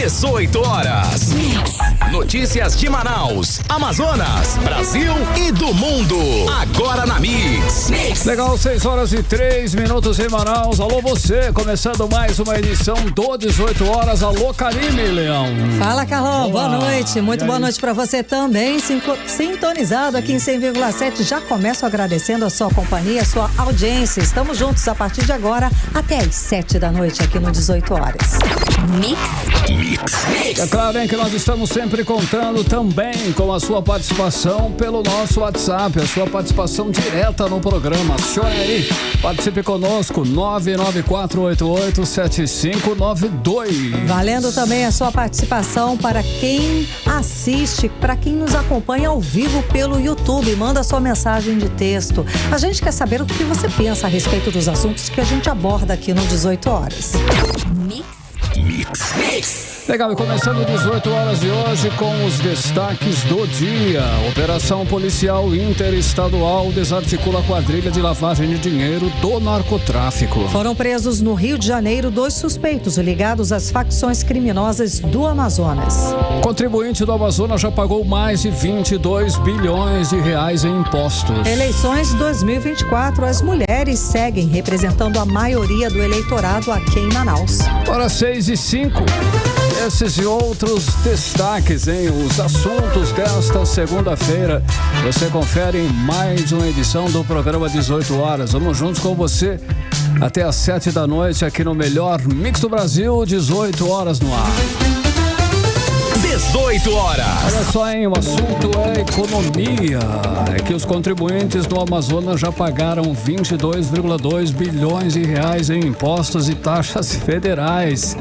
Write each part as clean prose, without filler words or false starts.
18 horas. Notícias de Manaus, Amazonas, Brasil e do mundo. Agora na Mix. Legal, 6 horas e 3 minutos em Manaus. Alô você, começando mais uma edição do 18 horas. Alô Karime Leão. Fala, Carlão, boa noite. Muito boa noite pra você também, sintonizado aqui em 100,7. Já começo agradecendo a sua companhia, a sua audiência. Estamos juntos a partir de agora até às 7 da noite aqui no 18 horas. Mix. É claro, hein, que nós estamos sempre contando também com a sua participação pelo nosso WhatsApp, a sua participação direta no programa. Acione aí, participe conosco, 994887592. Valendo também a sua participação para quem assiste, para quem nos acompanha ao vivo pelo YouTube. Manda sua mensagem de texto. A gente quer saber o que você pensa a respeito dos assuntos que a gente aborda aqui no 18 horas. Mix. Legal, e começando 18 horas de hoje com os destaques do dia. Operação policial interestadual desarticula a quadrilha de lavagem de dinheiro do narcotráfico. Foram presos no Rio de Janeiro 2 suspeitos ligados às facções criminosas do Amazonas. Contribuinte do Amazonas já pagou mais de 22 bilhões de reais em impostos. Eleições 2024, as mulheres seguem representando a maioria do eleitorado aqui em Manaus. Hora 6:05. Esses e outros destaques, hein? Os assuntos desta segunda-feira. Você confere em mais uma edição do programa 18 horas. Vamos juntos com você até às 7 da noite aqui no melhor Mix do Brasil, 18 horas no ar. 18 horas. Olha só, hein? O assunto é economia. É que os contribuintes do Amazonas já pagaram 22,2 bilhões de reais em impostos e taxas federais,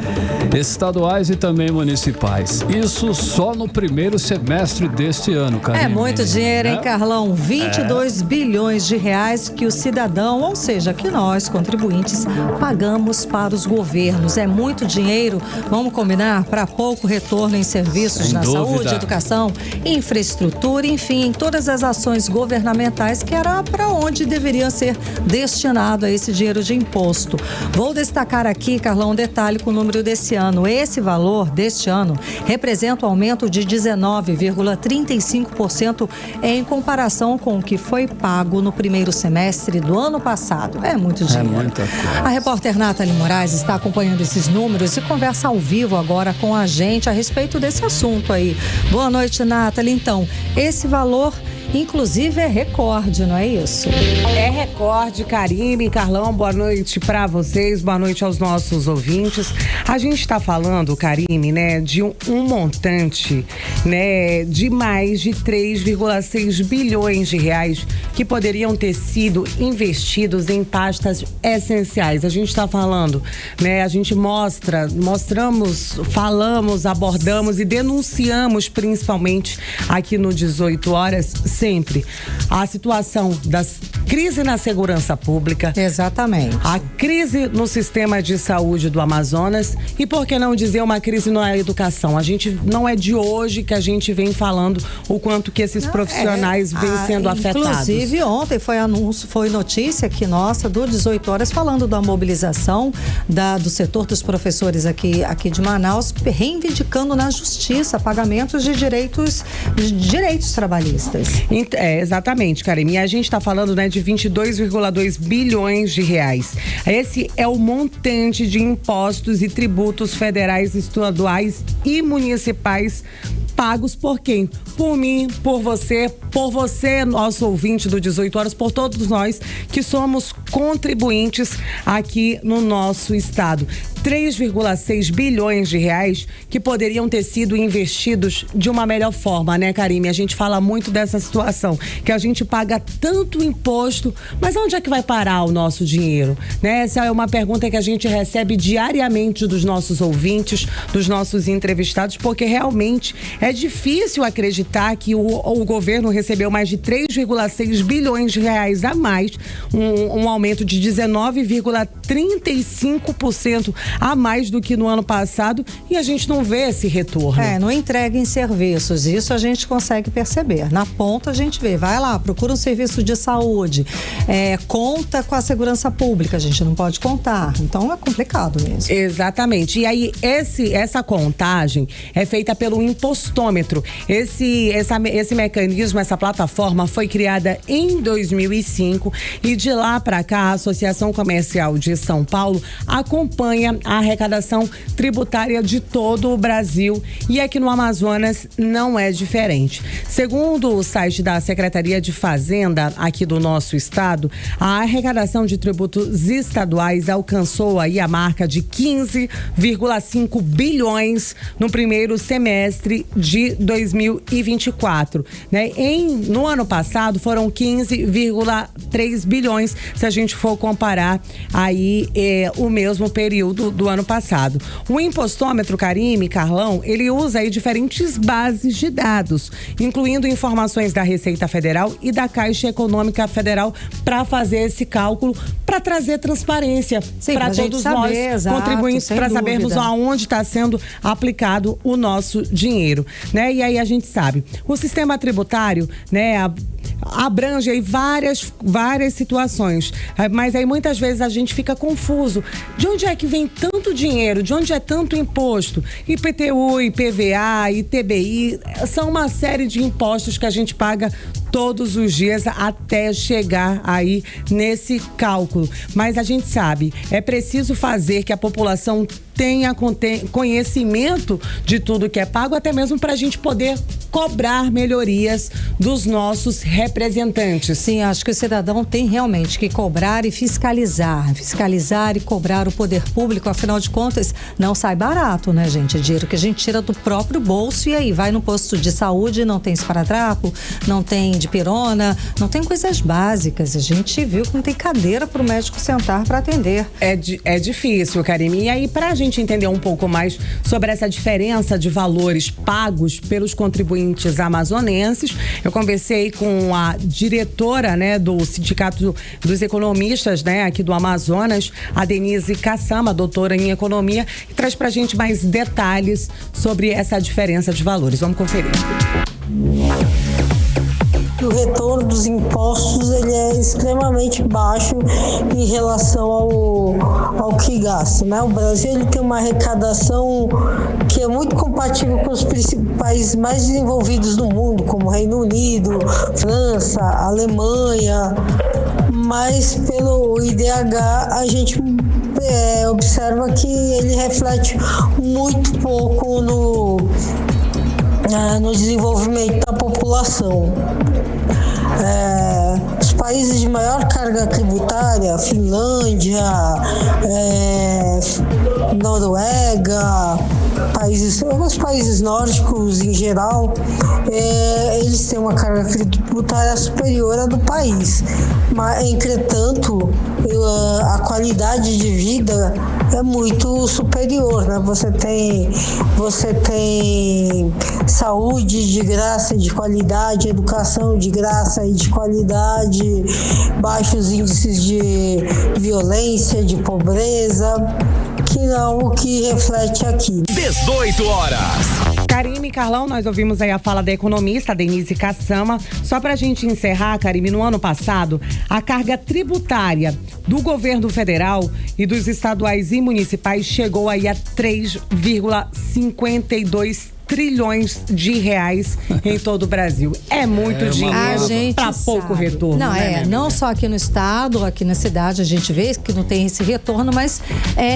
estaduais e também municipais. Isso só no primeiro semestre deste ano, Karine. É muito dinheiro, hein, Carlão? 22 bilhões de reais que o cidadão, ou seja, que nós, contribuintes, pagamos para os governos. É muito dinheiro, vamos combinar, para pouco retorno em serviços na saúde, educação, infraestrutura, enfim, todas as ações governamentais que era para onde deveria ser destinado a esse dinheiro de imposto. Vou destacar aqui, Carlão, um detalhe com o número desse ano. Esse valor deste ano representa um aumento de 19,35% em comparação com o que foi pago no primeiro semestre do ano passado. É muito dinheiro. É muita coisa. A repórter Nathalie Moraes está acompanhando esses números e conversa ao vivo agora com a gente a respeito desse assunto aí. Boa noite, Nathalie. Então, esse valor, inclusive, é recorde, não é isso? É recorde, Karime, Carlão, boa noite para vocês, boa noite aos nossos ouvintes. A gente está falando, Karime, né, de um montante, né, de mais de 3,6 bilhões de reais que poderiam ter sido investidos em pastas essenciais. A gente está falando, né, a gente mostramos, falamos, abordamos e denunciamos principalmente aqui no 18 horas sempre a situação das crise na segurança pública. Exatamente. A crise no sistema de saúde do Amazonas e, por que não dizer, uma crise na educação. A gente não é de hoje que a gente vem falando o quanto que esses profissionais vêm sendo afetados. Inclusive, ontem foi notícia aqui nossa do 18 horas falando da mobilização do setor dos professores aqui de Manaus, reivindicando na justiça pagamentos de direitos trabalhistas. Exatamente, Karime. E a gente está falando, né, de 22,2 bilhões de reais. Esse é o montante de impostos e tributos federais, estaduais e municipais pagos por quem? Por mim, por você, nosso ouvinte do 18 horas, por todos nós que somos contribuintes aqui no nosso estado. 3,6 bilhões de reais que poderiam ter sido investidos de uma melhor forma, né, Karime? A gente fala muito dessa situação, que a gente paga tanto imposto, mas onde é que vai parar o nosso dinheiro? Né? Essa é uma pergunta que a gente recebe diariamente dos nossos ouvintes, dos nossos entrevistados, porque realmente é difícil acreditar que o governo recebeu mais de 3,6 bilhões de reais a mais, um aumento de 19,35% 35% a mais do que no ano passado e a gente não vê esse retorno. Não entrega em serviços, isso a gente consegue perceber. Na ponta a gente vê, vai lá, procura um serviço de saúde, conta com a segurança pública, a gente não pode contar, então é complicado mesmo. Exatamente, e aí essa contagem é feita pelo impostômetro. Esse mecanismo, essa plataforma foi criada em 2005 e de lá para cá a Associação Comercial de São Paulo acompanha a arrecadação tributária de todo o Brasil e aqui no Amazonas não é diferente. Segundo o site da Secretaria de Fazenda aqui do nosso estado, a arrecadação de tributos estaduais alcançou aí a marca de 15,5 bilhões no primeiro semestre de 2024, né? No ano passado foram 15,3 bilhões, se a gente for comparar aí o mesmo período do ano passado. O impostômetro, Karime, Carlão, ele usa aí diferentes bases de dados, incluindo informações da Receita Federal e da Caixa Econômica Federal para fazer esse cálculo, para trazer transparência para todos nós contribuintes, para sabermos aonde está sendo aplicado o nosso dinheiro, né? E aí a gente sabe, o sistema tributário, né, abrange aí várias situações, mas aí muitas vezes a gente fica confuso. De onde é que vem tanto dinheiro? De onde é tanto imposto? IPTU, IPVA, ITBI, são uma série de impostos que a gente paga todos os dias até chegar aí nesse cálculo. Mas a gente sabe, é preciso fazer que a população tenha conhecimento de tudo que é pago, até mesmo para a gente poder cobrar melhorias dos nossos representantes. Sim, acho que o cidadão tem realmente que cobrar e fiscalizar e cobrar o poder público, afinal de contas, não sai barato, né, gente? É dinheiro que a gente tira do próprio bolso e aí vai no posto de saúde, não tem esparadrapo, não tem dipirona, não tem coisas básicas. A gente viu que não tem cadeira para o médico sentar para atender. É difícil, Karime. E aí, para a gente entender um pouco mais sobre essa diferença de valores pagos pelos contribuintes amazonenses, eu conversei com a diretora, né, do Sindicato dos Economistas, né, aqui do Amazonas, a Denise Kassama, doutora em economia, que traz pra gente mais detalhes sobre essa diferença de valores. Vamos conferir. O retorno dos impostos ele é extremamente baixo em relação ao que gasta, né? O Brasil ele tem uma arrecadação que é muito compatível com os principais mais desenvolvidos do mundo, como Reino Unido, França, Alemanha, mas pelo IDH a gente observa que ele reflete muito pouco no desenvolvimento da população. Os países de maior carga tributária, Finlândia, Noruega, os países nórdicos em geral, eles têm uma carga tributária superior à do país. Mas, entretanto, a qualidade de vida é muito superior, né? Você tem saúde de graça e de qualidade, educação de graça e de qualidade, baixos índices de violência, de pobreza, que não o que reflete aqui. 18 horas. Karime e Carlão, nós ouvimos aí a fala da economista Denise Kassama. Só pra gente encerrar, Karime, no ano passado, a carga tributária do governo federal e dos estaduais e municipais chegou aí a 3,52 trilhões de reais em todo o Brasil. É muito dinheiro para pouco retorno. Não, né, não só aqui no estado, aqui na cidade a gente vê que não tem esse retorno, mas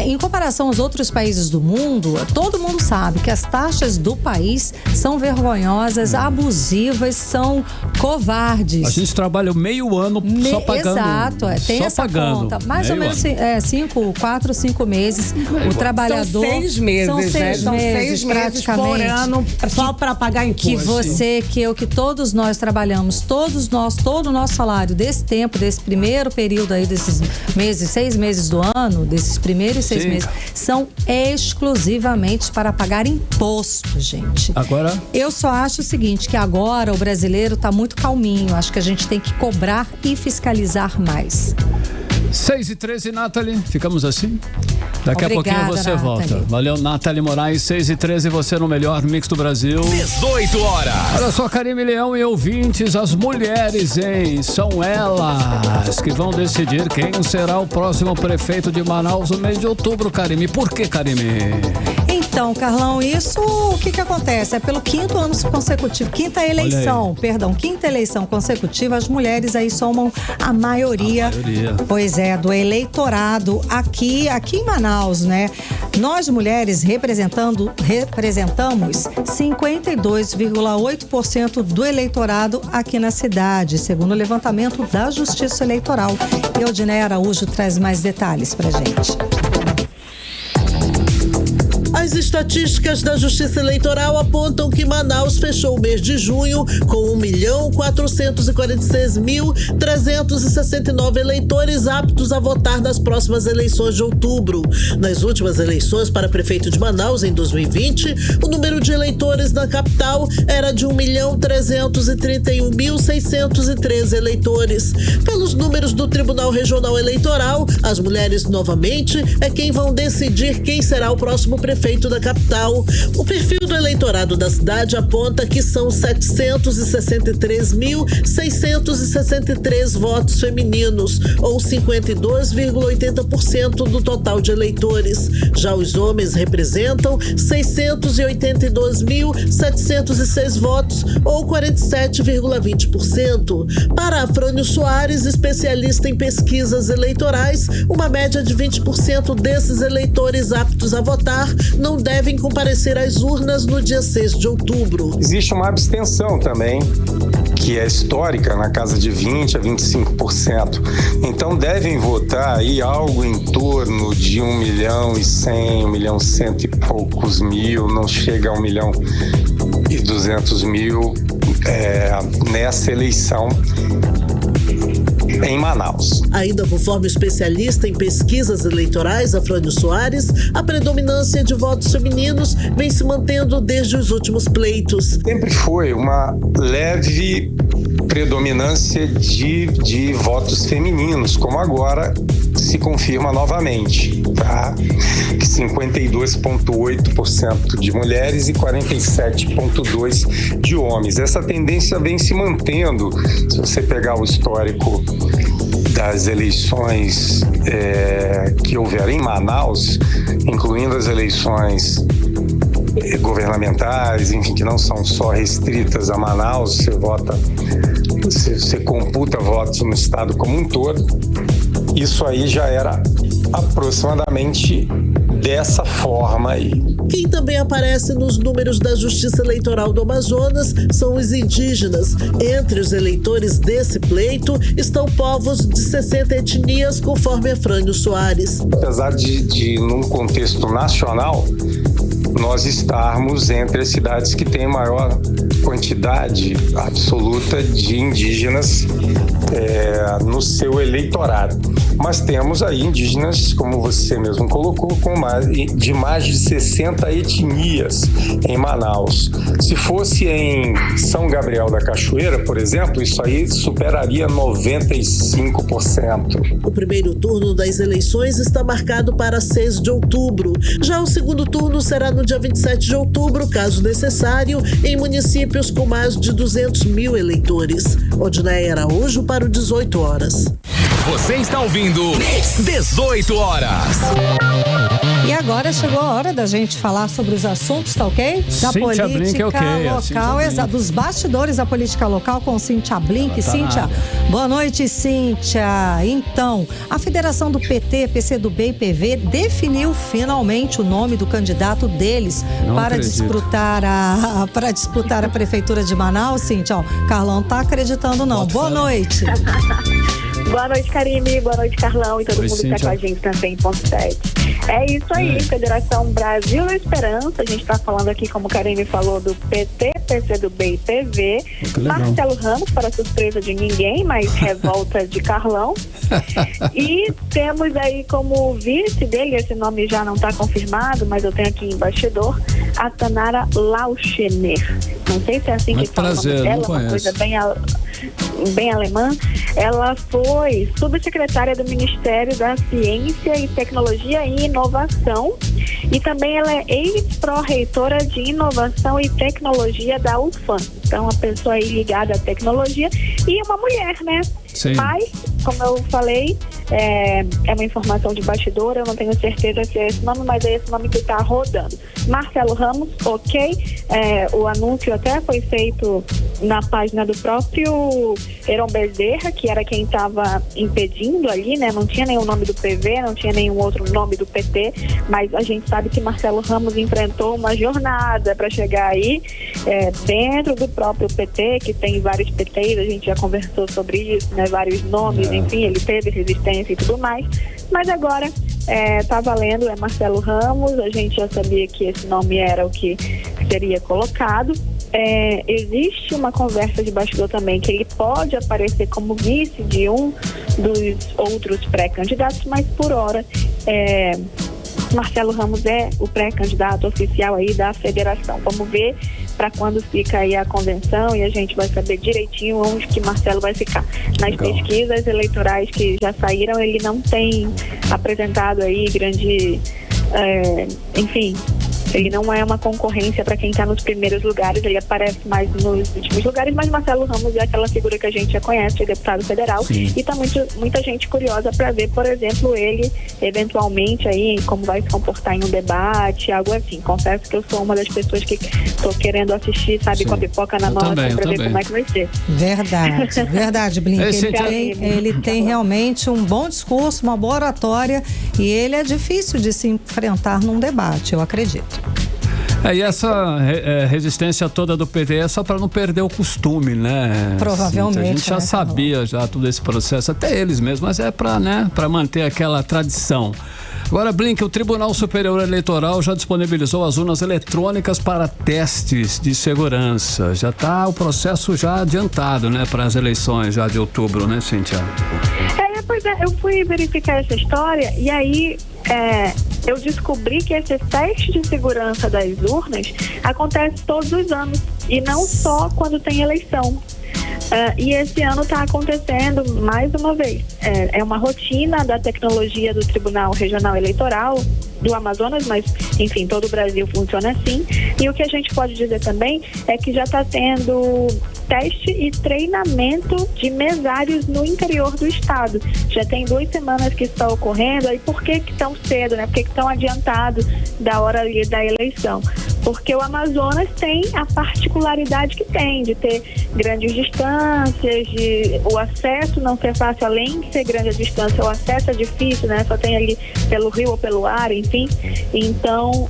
em comparação aos outros países do mundo, todo mundo sabe que as taxas do país são vergonhosas, abusivas, são covardes. A gente trabalha meio ano só pagando. Exato, tem só essa pagando. conta. Mais ou menos 4, 5 meses. O trabalhador. São 6 meses, são 6 né? meses praticamente. Por ano, só para pagar imposto. Que todos nós trabalhamos, todo o nosso salário desse tempo, desse primeiro período aí, desses meses, 6 meses do ano, desses primeiros 6 meses, são exclusivamente para pagar imposto, gente. Agora? Eu só acho o seguinte, que agora o brasileiro está muito calminho. Acho que a gente tem que cobrar e fiscalizar mais. 6h13, Nathalie, ficamos assim? Daqui a pouquinho você Nathalie. volta. Valeu, Nathalie Moraes, 6h13, você no melhor mix do Brasil. 18 horas. Olha só, Karime Leão e ouvintes, as mulheres, hein? São elas que vão decidir quem será o próximo prefeito de Manaus no mês de outubro, Karime. Por que, Karime? Então, Carlão, isso o que acontece? É pelo quinta eleição consecutiva, as mulheres aí somam a maioria. Pois é, do eleitorado aqui em Manaus, né? Nós mulheres representamos 52,8% do eleitorado aqui na cidade, segundo o levantamento da Justiça Eleitoral. E Odinei Araújo traz mais detalhes pra gente. As estatísticas da Justiça Eleitoral apontam que Manaus fechou o mês de junho com 1.446.369 eleitores aptos a votar nas próximas eleições de outubro. Nas últimas eleições para prefeito de Manaus, em 2020, o número de eleitores na capital era de 1.331.613 eleitores. Pelos números do Tribunal Regional Eleitoral, as mulheres novamente é quem vão decidir quem será o próximo prefeito da capital. O perfil do eleitorado da cidade aponta que são 763.663 votos femininos, ou 52,80% do total de eleitores. Já os homens representam 682.706 votos, ou 47,20%. Para Afrânio Soares, especialista em pesquisas eleitorais, uma média de 20% desses eleitores aptos a votar não devem comparecer às urnas no dia 6 de outubro. Existe uma abstenção também, que é histórica, na casa de 20% a 25%. Então devem votar aí algo em torno de 1.100.000, 1.100.000 e poucos mil, não chega a 1.200.000 nessa eleição em Manaus. Ainda conforme o especialista em pesquisas eleitorais, Afrânio Soares, a predominância de votos femininos vem se mantendo desde os últimos pleitos. Sempre foi uma leve predominância de votos femininos, como agora se confirma novamente, tá? 52,8% de mulheres e 47,2% de homens. Essa tendência vem se mantendo. Se você pegar o histórico das eleições que houveram em Manaus, incluindo as eleições governamentais, enfim, que não são só restritas a Manaus, você computa votos no estado como um todo, isso aí já era aproximadamente dessa forma aí. Quem também aparece nos números da Justiça Eleitoral do Amazonas são os indígenas. Entre os eleitores desse pleito estão povos de 60 etnias, conforme Afrânio Soares. Apesar de num contexto nacional, nós estarmos entre as cidades que têm maior quantidade absoluta de indígenas no seu eleitorado. Mas temos aí indígenas, como você mesmo colocou, de mais de 60 etnias em Manaus. Se fosse em São Gabriel da Cachoeira, por exemplo, isso aí superaria 95%. O primeiro turno das eleições está marcado para 6 de outubro. Já o segundo turno será no dia 27 de outubro, caso necessário, em municípios com mais de 200.000 eleitores. Odinei Araújo para o 18 horas. Você está ouvindo 18 horas. E agora chegou a hora da gente falar sobre os assuntos, tá ok? Da Cíntia política Blink, local, dos bastidores da política local com Cíntia Blink. Cíntia, boa noite, Cíntia. Então, a federação do PT, PCdoB e PV definiu finalmente o nome do candidato deles para disputar a prefeitura de Manaus, Cíntia. Ó, Carlão tá acreditando não. Boa noite. Boa noite, Karime. Boa noite, Carlão e todo mundo que está com a gente também em Ponto 7. É isso aí, Federação Brasil da Esperança. A gente está falando aqui, como o Karime falou, do PT, PCdoB e PV. Marcelo Ramos, para surpresa de ninguém, mas revolta de Carlão. E temos aí como vice dele, esse nome já não está confirmado, mas eu tenho aqui em bastidor, a Tanara Lauschener. Não sei se é assim que fala o nome dela, uma coisa bem bem alemã, ela foi subsecretária do Ministério da Ciência e Tecnologia e Inovação, e também ela é ex-pró-reitora de Inovação e Tecnologia da UFAM. Então, uma pessoa aí ligada à tecnologia e uma mulher, né? Sim. Mas, como eu falei, é uma informação de bastidor, eu não tenho certeza se é esse nome, mas é esse nome que está rodando. Marcelo Ramos, ok. O anúncio até foi feito na página do próprio Heron Bezerra, que era quem estava impedindo ali, né? Não tinha nenhum nome do PV, não tinha nenhum outro nome do PT, mas a gente sabe que Marcelo Ramos enfrentou uma jornada para chegar aí dentro do próprio PT, que tem vários PTs, a gente já conversou sobre isso, né? Vários nomes, enfim, ele teve resistência e tudo mais, mas agora tá valendo, é Marcelo Ramos, a gente já sabia que esse nome era o que seria colocado. Existe uma conversa de bastidor também que ele pode aparecer como vice de um dos outros pré-candidatos, mas por hora Marcelo Ramos é o pré-candidato oficial aí da federação. Vamos ver para quando fica aí a convenção e a gente vai saber direitinho onde que Marcelo vai ficar. Nas pesquisas eleitorais que já saíram, ele não tem apresentado aí grande, enfim, ele não é uma concorrência para quem está nos primeiros lugares, ele aparece mais nos últimos lugares, mas Marcelo Ramos é aquela figura que a gente já conhece, é deputado federal. Sim. E está muita gente curiosa para ver, por exemplo, ele eventualmente aí como vai se comportar em um debate, algo assim. Confesso que eu sou uma das pessoas que estou querendo assistir, sabe, com a pipoca na mão para ver como é que vai ser. Verdade, Blink. Ele tem realmente um bom discurso, uma boa oratória, e ele é difícil de se enfrentar num debate, eu acredito. E essa resistência toda do PT é só para não perder o costume, né? Provavelmente. A gente já sabia já todo esse processo, até eles mesmos, mas é para manter aquela tradição. Agora, Blink, o Tribunal Superior Eleitoral já disponibilizou as urnas eletrônicas para testes de segurança. Já está o processo já adiantado, né? Para as eleições já de outubro, né, Cíntia? Pois é, eu fui verificar essa história e aí eu descobri que esse teste de segurança das urnas acontece todos os anos e não só quando tem eleição. E esse ano está acontecendo mais uma vez. É uma rotina da tecnologia do Tribunal Regional Eleitoral do Amazonas, mas enfim, todo o Brasil funciona assim. E o que a gente pode dizer também é que já está tendo teste e treinamento de mesários no interior do estado. Já tem 2 semanas que está ocorrendo. Aí por que tão cedo, né? Por que tão adiantado da hora ali da eleição? Porque o Amazonas tem a particularidade que tem de ter grandes distâncias, de o acesso não ser fácil, além de ser grande a distância, o acesso é difícil, né? Só tem ali pelo rio ou pelo ar, enfim. Então,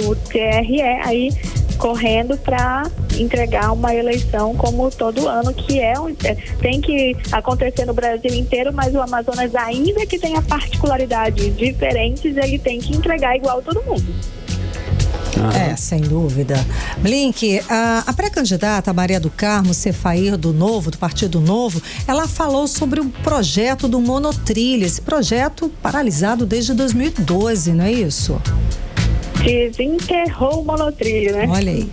o TRE aí correndo para entregar uma eleição como todo ano, que tem que acontecer no Brasil inteiro, mas o Amazonas, ainda que tenha particularidades diferentes, ele tem que entregar igual todo mundo. Sem dúvida. Blink, a pré-candidata Maria do Carmo Cefair do Partido Novo, ela falou sobre o projeto do monotrilho, esse projeto paralisado desde 2012, não é isso? Desenterrou o monotrilho, né? Olha aí.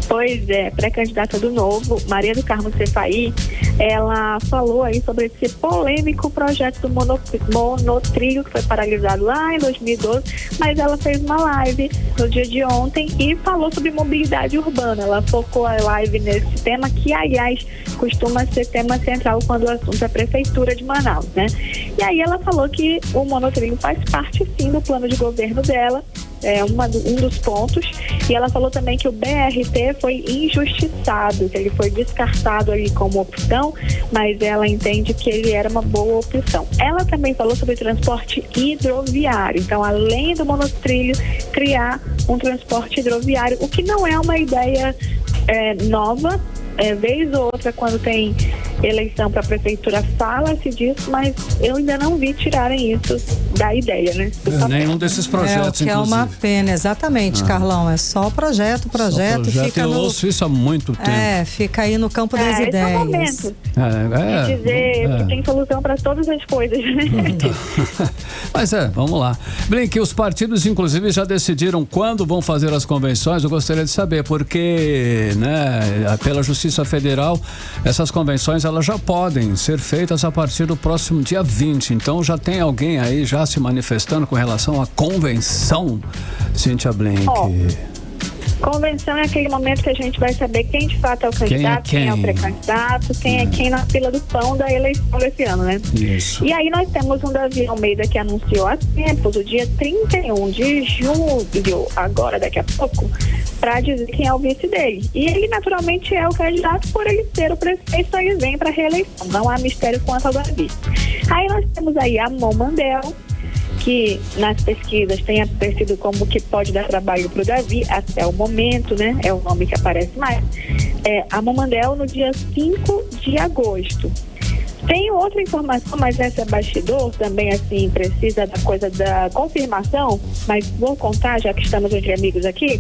Pois é, pré-candidata do Novo, Maria do Carmo Cefair, ela falou aí sobre esse polêmico projeto do monotrilho que foi paralisado lá em 2012, mas ela fez uma live no dia de ontem e falou sobre mobilidade urbana. Ela focou a live nesse tema, que aliás costuma ser tema central quando o assunto é a Prefeitura de Manaus, né? E aí ela falou que o monotrilho faz parte sim do plano de governo dela, um dos pontos, e ela falou também que o BRT foi injustiçado, que ele foi descartado ali como opção, mas ela entende que ele era uma boa opção. Ela também falou sobre transporte hidroviário, então além do monotrilho, criar um transporte hidroviário, o que não é uma ideia nova. Vez ou outra, quando tem eleição para a prefeitura fala-se disso, mas eu ainda não vi tirarem isso da ideia, né? Nenhum desses projetos, que é uma pena, exatamente, Carlão. É só projeto, fica eu ouço isso há muito tempo. Fica aí no campo das ideias. Esse é o momento de dizer que tem solução para todas as coisas, né? Mas vamos lá. Blink, os partidos, inclusive, já decidiram quando vão fazer as convenções. Eu gostaria de saber, porque, né, pela Justiça Federal, essas convenções, elas já podem ser feitas a partir do próximo dia 20. Então, já tem alguém aí já se manifestando com relação à convenção, Cíntia Blink? Convenção é aquele momento que a gente vai saber quem de fato é o candidato, quem é o pré-candidato, quem é quem na fila do pão da eleição desse ano, né? Isso. E aí nós temos um Davi Almeida que anunciou há tempos, o dia 31 de julho, agora daqui a pouco, para dizer quem é o vice dele. E ele naturalmente é o candidato por ele ser o prefeito, ele vem para a reeleição. Não há mistério quanto ao Davi. Aí nós temos aí a Momandel, que nas pesquisas tem aparecido como que pode dar trabalho para o Davi até o momento, né? É o nome que aparece mais. A Momandel no dia 5 de agosto. Tem outra informação, mas essa é bastidor, também assim, precisa da coisa da confirmação, mas vou contar, já que estamos entre amigos aqui.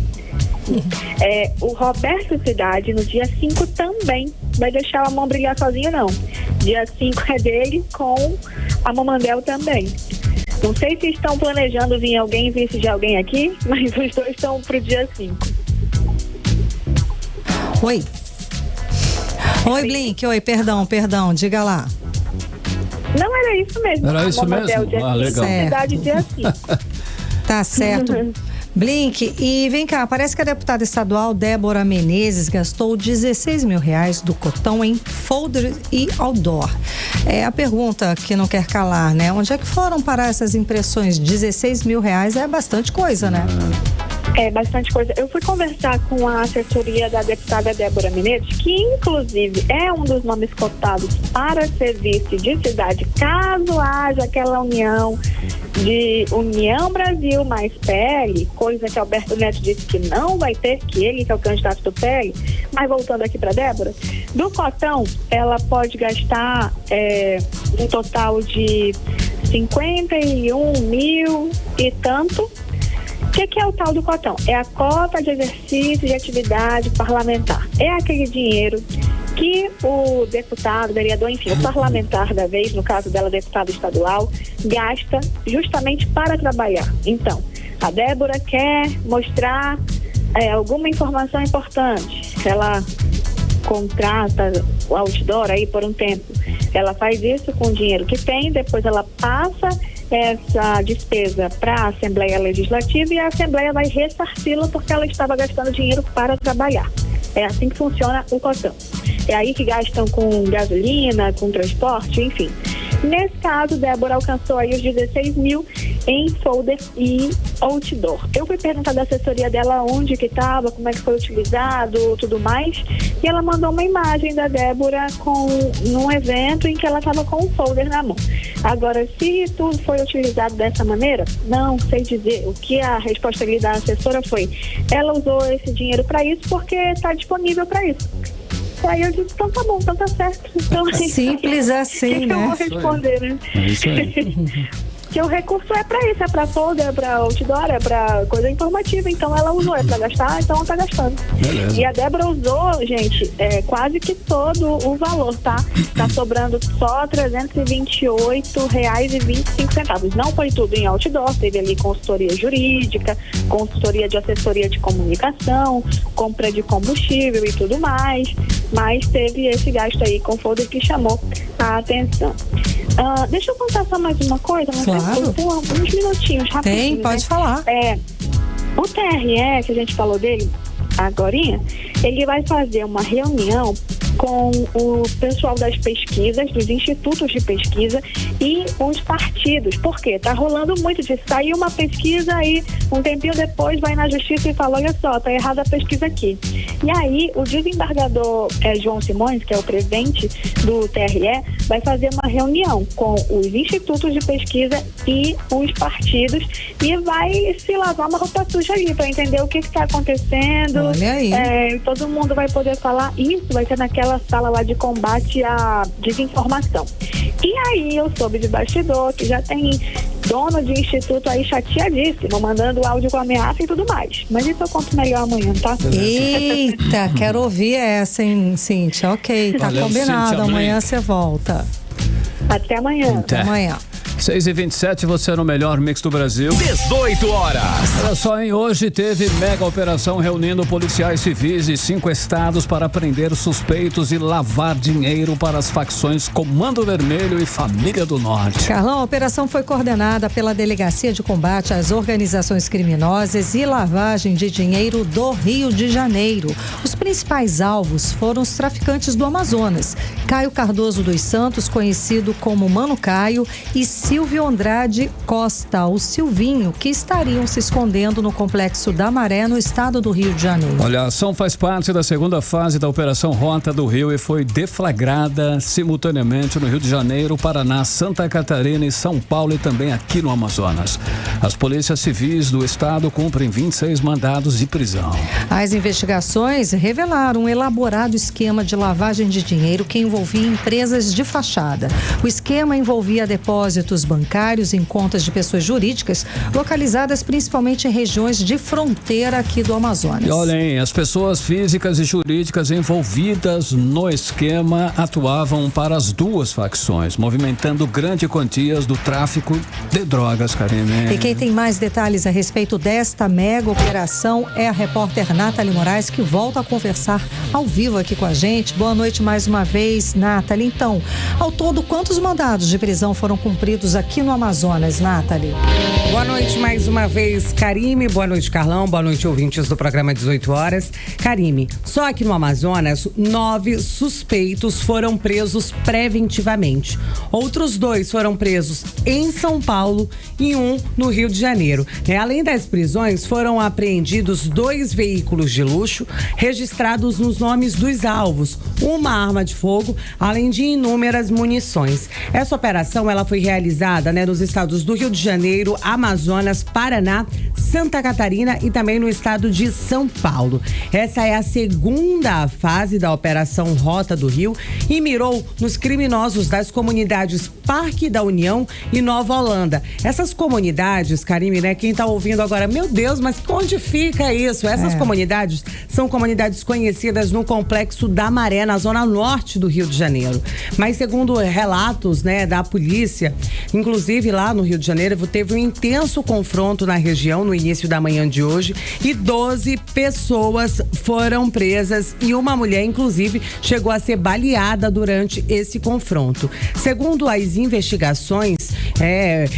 O Roberto Cidade, no dia 5 também, vai deixar a mão brilhar sozinho, não. Dia 5 é dele, com a Momandel também. Não sei se estão planejando vir alguém vice de alguém aqui, mas os dois estão pro dia 5. Oi, Blink. Oi, perdão, diga lá. Não, era isso mesmo. Era isso mesmo? Legal. Cidade dia 5. Tá certo. Blink, e vem cá, parece que a deputada estadual Débora Menezes gastou R$16 mil do cotão em folder e outdoor. É a pergunta que não quer calar, né? Onde é que foram parar essas impressões? R$16 mil é bastante coisa, né? É bastante coisa. Eu fui conversar com a assessoria da deputada Débora Menezes, que inclusive é um dos nomes cotados para ser vice de cidade, caso haja aquela união de União Brasil mais PL, coisa que Alberto Neto disse que não vai ter, que ele que é o candidato do PL. Mas voltando aqui para Débora, do cotão ela pode gastar um total de 51 mil e tanto. O que é o tal do cotão? É a cota de exercício de atividade parlamentar. É aquele dinheiro que o deputado, vereador, enfim, o parlamentar da vez, no caso dela, deputado estadual, gasta justamente para trabalhar. Então, a Débora quer mostrar alguma informação importante. Ela contrata o outdoor aí por um tempo. Ela faz isso com o dinheiro que tem, depois ela passa essa despesa para a Assembleia Legislativa e a Assembleia vai ressarci-la porque ela estava gastando dinheiro para trabalhar. É assim que funciona o cotão. É aí que gastam com gasolina, com transporte, enfim. Nesse caso, Débora alcançou aí os 16 mil em folder e outdoor. Eu fui perguntar da assessoria dela onde que estava, como é que foi utilizado, tudo mais, e ela mandou uma imagem da Débora num evento em que ela estava com um folder na mão. Agora, se tudo foi utilizado dessa maneira, não sei dizer. O que a resposta ali da assessora foi, ela usou esse dinheiro para isso porque está disponível para isso. Aí eu disse, então tá bom, então tá certo. Então, simples assim, né? Eu vou responder, né? É isso aí. Que o recurso é para isso, é para folder, é para outdoor, é para coisa informativa. Então ela usou, é para gastar, então ela tá gastando. Beleza. E a Débora usou, gente, quase que todo o valor, tá? Tá sobrando só R$ 328,25. Não foi tudo em outdoor, teve ali consultoria jurídica, consultoria de assessoria de comunicação, compra de combustível e tudo mais, mas teve esse gasto aí com folder que chamou a atenção. Deixa eu contar só mais uma coisa, mas claro. Tem uns minutinhos rapidinho. Tem, pode falar. O TRE, que a gente falou dele agorinha, ele vai fazer uma reunião com o pessoal das pesquisas, dos institutos de pesquisa e os partidos. Por quê? Tá rolando muito disso. Saiu uma pesquisa aí, um tempinho depois vai na justiça e fala, olha só, tá errada a pesquisa aqui. E aí, o desembargador João Simões, que é o presidente do TRE, vai fazer uma reunião com os institutos de pesquisa e os partidos e vai se lavar uma roupa suja ali para entender o que está acontecendo. Olha aí. Todo mundo vai poder falar. Isso vai ser naquela sala lá de combate à desinformação. E aí eu soube de bastidor que já tem dono de instituto aí chateadíssimo, mandando áudio com ameaça e tudo mais. Mas isso eu conto melhor amanhã, tá? Eita, quero ouvir essa, hein, Cíntia? Ok, tá Valeu, combinado. Cíntia, Amanhã você volta. Até amanhã. Até amanhã. 6h27, você no melhor mix do Brasil. 18 horas. Olha só, hein? Hoje teve mega operação reunindo policiais civis de 5 estados para prender suspeitos e lavar dinheiro para as facções Comando Vermelho e Família do Norte. Carlão, a operação foi coordenada pela Delegacia de Combate às Organizações Criminosas e Lavagem de Dinheiro do Rio de Janeiro. Os principais alvos foram os traficantes do Amazonas, Caio Cardoso dos Santos, conhecido como Mano Caio, e Silvio Andrade Costa, o Silvinho, que estariam se escondendo no Complexo da Maré, no estado do Rio de Janeiro. Olha, a ação faz parte da segunda fase da Operação Rota do Rio e foi deflagrada simultaneamente no Rio de Janeiro, Paraná, Santa Catarina e São Paulo e também aqui no Amazonas. As polícias civis do estado cumprem 26 mandados de prisão. As investigações revelaram um elaborado esquema de lavagem de dinheiro que envolvia empresas de fachada. O esquema envolvia depósitos bancários em contas de pessoas jurídicas localizadas principalmente em regiões de fronteira aqui do Amazonas. E olhem, as pessoas físicas e jurídicas envolvidas no esquema atuavam para as duas facções, movimentando grandes quantias do tráfico de drogas, Karine. E quem tem mais detalhes a respeito desta mega operação é a repórter Nathalie Moraes, que volta a conversar ao vivo aqui com a gente. Boa noite mais uma vez, Nathalie. Então, ao todo, quantos mandados de prisão foram cumpridos aqui no Amazonas, Nathalie? Boa noite mais uma vez, Karime. Boa noite, Carlão. Boa noite, ouvintes do programa 18 horas. Karime, só aqui no Amazonas, 9 suspeitos foram presos preventivamente. Outros 2 foram presos em São Paulo e 1 no Rio de Janeiro. Além das prisões, foram apreendidos 2 veículos de luxo registrados nos nomes dos alvos, uma arma de fogo, além de inúmeras munições. Essa operação ela foi realizada nos estados do Rio de Janeiro, Amazonas, Paraná, Santa Catarina e também no estado de São Paulo. Essa é a segunda fase da Operação Rota do Rio e mirou nos criminosos das comunidades Parque da União e Nova Holanda. Essas comunidades, Karime, quem está ouvindo agora, meu Deus, mas onde fica isso? Essas comunidades são comunidades conhecidas no Complexo da Maré, na zona norte do Rio de Janeiro. Mas segundo relatos, da polícia, inclusive lá no Rio de Janeiro, teve um intenso confronto na região no início da manhã de hoje e 12 pessoas foram presas e uma mulher, inclusive, chegou a ser baleada durante esse confronto. Segundo as investigações,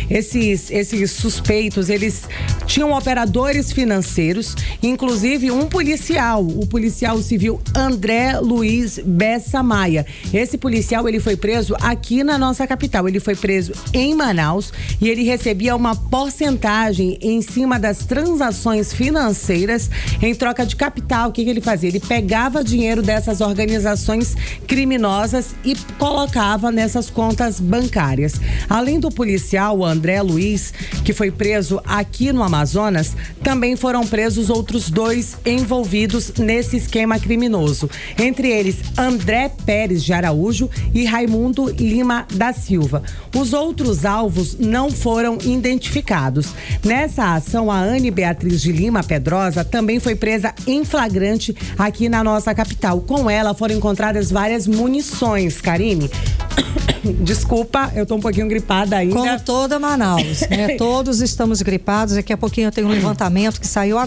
esses suspeitos, eles tinham operadores financeiros, inclusive um policial, o policial civil André Luiz Bessa Maia. Esse policial, ele foi preso aqui na nossa capital, ele foi preso em Manaus e ele recebia uma porcentagem em cima das transações financeiras em troca de capital. O que ele fazia? Ele pegava dinheiro dessas organizações criminosas e colocava nessas contas bancárias. Além do policial André Luiz, que foi preso aqui no Amazonas, também foram presos outros 2 envolvidos nesse esquema criminoso. Entre eles, André Pérez de Araújo e Raimundo Lima da Silva. Os outros alvos não foram identificados. Nessa ação, a Anne Beatriz de Lima Pedrosa também foi presa em flagrante aqui na nossa capital. Com ela foram encontradas várias munições, Karime. Desculpa, eu tô um pouquinho gripada ainda. Como toda Manaus, Todos estamos gripados. Daqui a pouquinho eu tenho um levantamento que saiu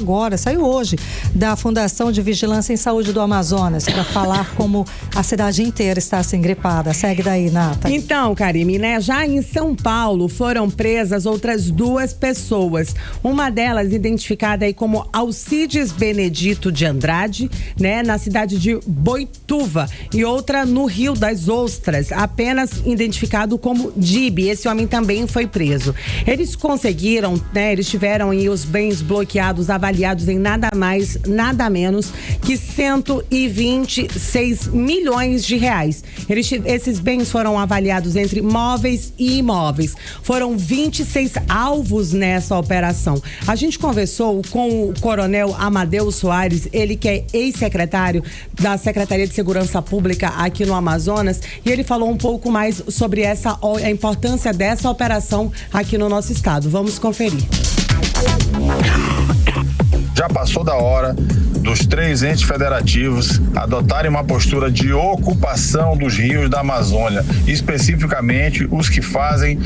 hoje, da Fundação de Vigilância em Saúde do Amazonas, para falar como a cidade inteira está assim gripada. Segue daí, Nata. Então, Karime, já em São Paulo foram presas outras 2 pessoas. Uma delas identificada aí como Alcides Benedito de Andrade, na cidade de Boituva, e outra no Rio das Ostras, apenas identificado como Dibi. Esse homem também foi preso. Eles conseguiram, né? Eles tiveram aí os bens bloqueados, avaliados em nada mais, nada menos que 126 milhões de reais. Esses bens foram avaliados entre móveis e imóveis. Foram 26 alvos nessa operação. A gente conversou com o coronel Amadeu Soares, ele que é ex-secretário da Secretaria de Segurança Pública aqui no Amazonas, e ele falou um pouco mais sobre a importância dessa operação aqui no nosso estado. Vamos conferir. Já passou da hora dos 3 entes federativos adotarem uma postura de ocupação dos rios da Amazônia, especificamente os que fazem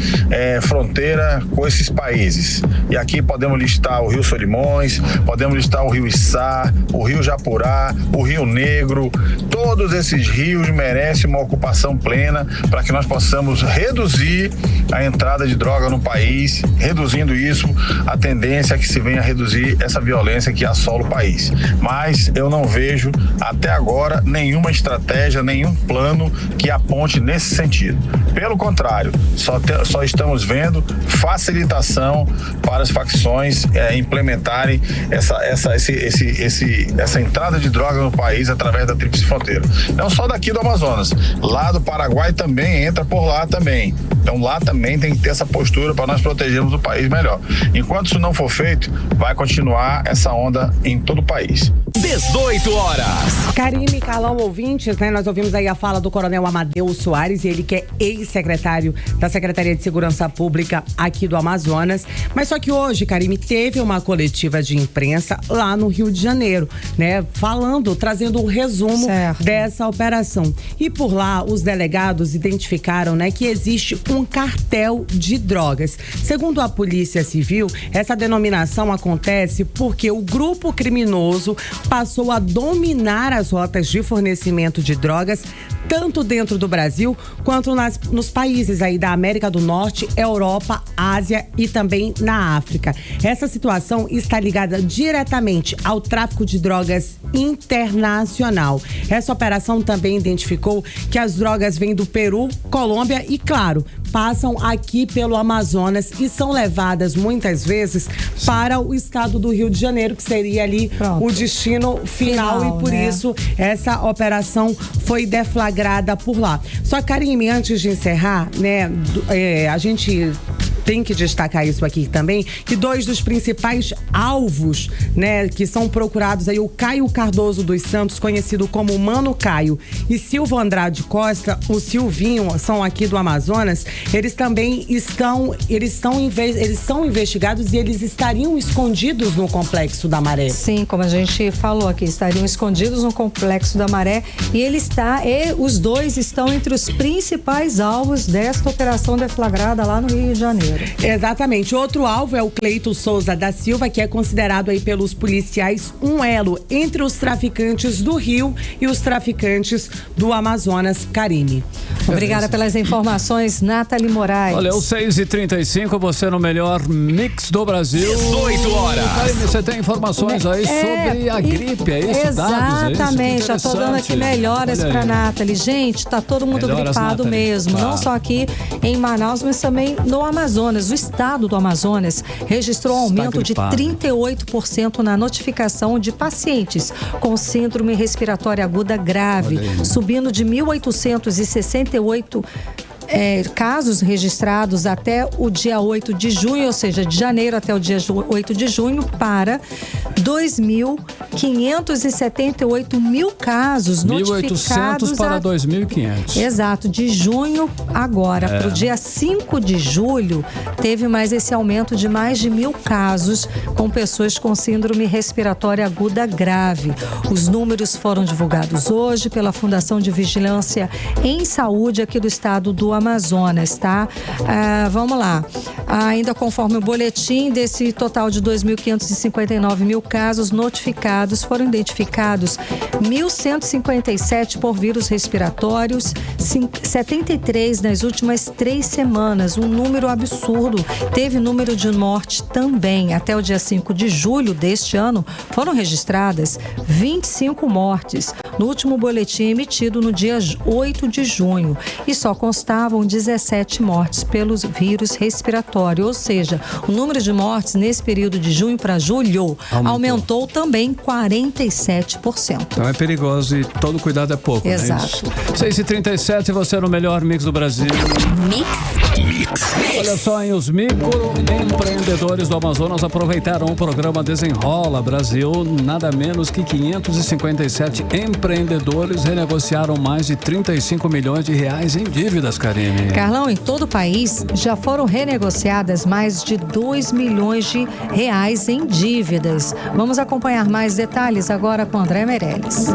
fronteira com esses países. E aqui podemos listar o Rio Solimões, podemos listar o Rio Içá, o Rio Japurá, o Rio Negro. Todos esses rios merecem uma ocupação plena para que nós possamos reduzir a entrada de droga no país. Reduzindo isso, a tendência é que se venha a reduzir essa violência que assola o país. Mas eu não vejo até agora nenhuma estratégia, nenhum plano que aponte nesse sentido. Pelo contrário, só estamos vendo facilitação para as facções implementarem essa entrada de droga no país através da Tríplice Fronteira. Não só daqui do Amazonas, lá do Paraguai também entra por lá também. Então lá também tem que ter essa postura para nós protegermos o país melhor. Enquanto isso não for feito, vai continuar essa onda em todo o país. 18 horas. Karime, Carlão, ouvintes, né? Nós ouvimos aí a fala do coronel Amadeu Soares, ele que é ex-secretário da Secretaria de Segurança Pública aqui do Amazonas. Mas só que hoje, Karime, teve uma coletiva de imprensa lá no Rio de Janeiro, né? Trazendo um resumo dessa operação. E por lá, os delegados identificaram, né, que existe um cartel de drogas. Segundo a Polícia Civil, essa denominação acontece porque o grupo criminoso passou a dominar as rotas de fornecimento de drogas, tanto dentro do Brasil quanto nos países aí da América do Norte, Europa, Ásia e também na África. Essa situação está ligada diretamente ao tráfico de drogas internacional. Essa operação também identificou que as drogas vêm do Peru, Colômbia e, claro, passam aqui pelo Amazonas e são levadas muitas vezes para o estado do Rio de Janeiro, que seria ali o destino final, e por isso essa operação foi deflagrada por lá. Só, Karime, antes de encerrar, né, a gente tem que destacar isso aqui também, que 2 dos principais alvos, né, que são procurados aí, o Caio Cardoso dos Santos, conhecido como Mano Caio, e Silvio Andrade Costa, o Silvinho, são aqui do Amazonas. Eles também são investigados e eles estariam escondidos no Complexo da Maré. Sim, como a gente falou aqui, estariam escondidos no Complexo da Maré, e os 2 estão entre os principais alvos desta operação deflagrada lá no Rio de Janeiro. Exatamente. Outro alvo é o Cleito Souza da Silva, que é considerado aí pelos policiais um elo entre os traficantes do Rio e os traficantes do Amazonas. Karime. Obrigada pelas informações, Nathalie Moraes. Olha, o 6h35, você no melhor mix do Brasil. 18 horas. Karime, você tem informações aí sobre a gripe, é isso? Exatamente, já tô dando aqui melhoras pra Nathalie. Gente, tá todo mundo gripado mesmo, não só aqui em Manaus, mas também no Amazonas. O estado do Amazonas registrou um aumento de 38% na notificação de pacientes com síndrome respiratória aguda grave, subindo de 1.868 casos registrados até o dia 8 de junho, ou seja, de janeiro até o dia 8 de junho, para 2.578 mil casos notificados. 1.800 para 2.500. Exato, de junho agora para o dia 5 de julho, teve mais esse aumento de mais de 1.000 casos com pessoas com síndrome respiratória aguda grave. Os números foram divulgados hoje pela Fundação de Vigilância em Saúde aqui do estado do Amazonas, tá? Vamos lá. Ainda conforme o boletim, desse total de 2.559 mil casos notificados, foram identificados 1.157 por vírus respiratórios, 73 nas últimas 3 semanas, um número absurdo. Teve número de morte também. Até o dia 5 de julho deste ano, foram registradas 25 mortes. no último boletim emitido no dia 8 de junho. E só constavam 17 mortes pelo vírus respiratório, ou seja, o número de mortes nesse período de junho para julho aumentou também 47%. Então é perigoso e todo cuidado é pouco. Exato. 6h37, você no melhor mix do Brasil. Mix. Olha só, hein, os microempreendedores do Amazonas aproveitaram o programa Desenrola Brasil. Nada menos que 557 empreendedores renegociaram mais de 35 milhões de reais em dívidas, Karine. Carlão, em todo o país já foram renegociadas mais de 2 milhões de reais em dívidas. Vamos acompanhar mais detalhes agora com André Meirelles.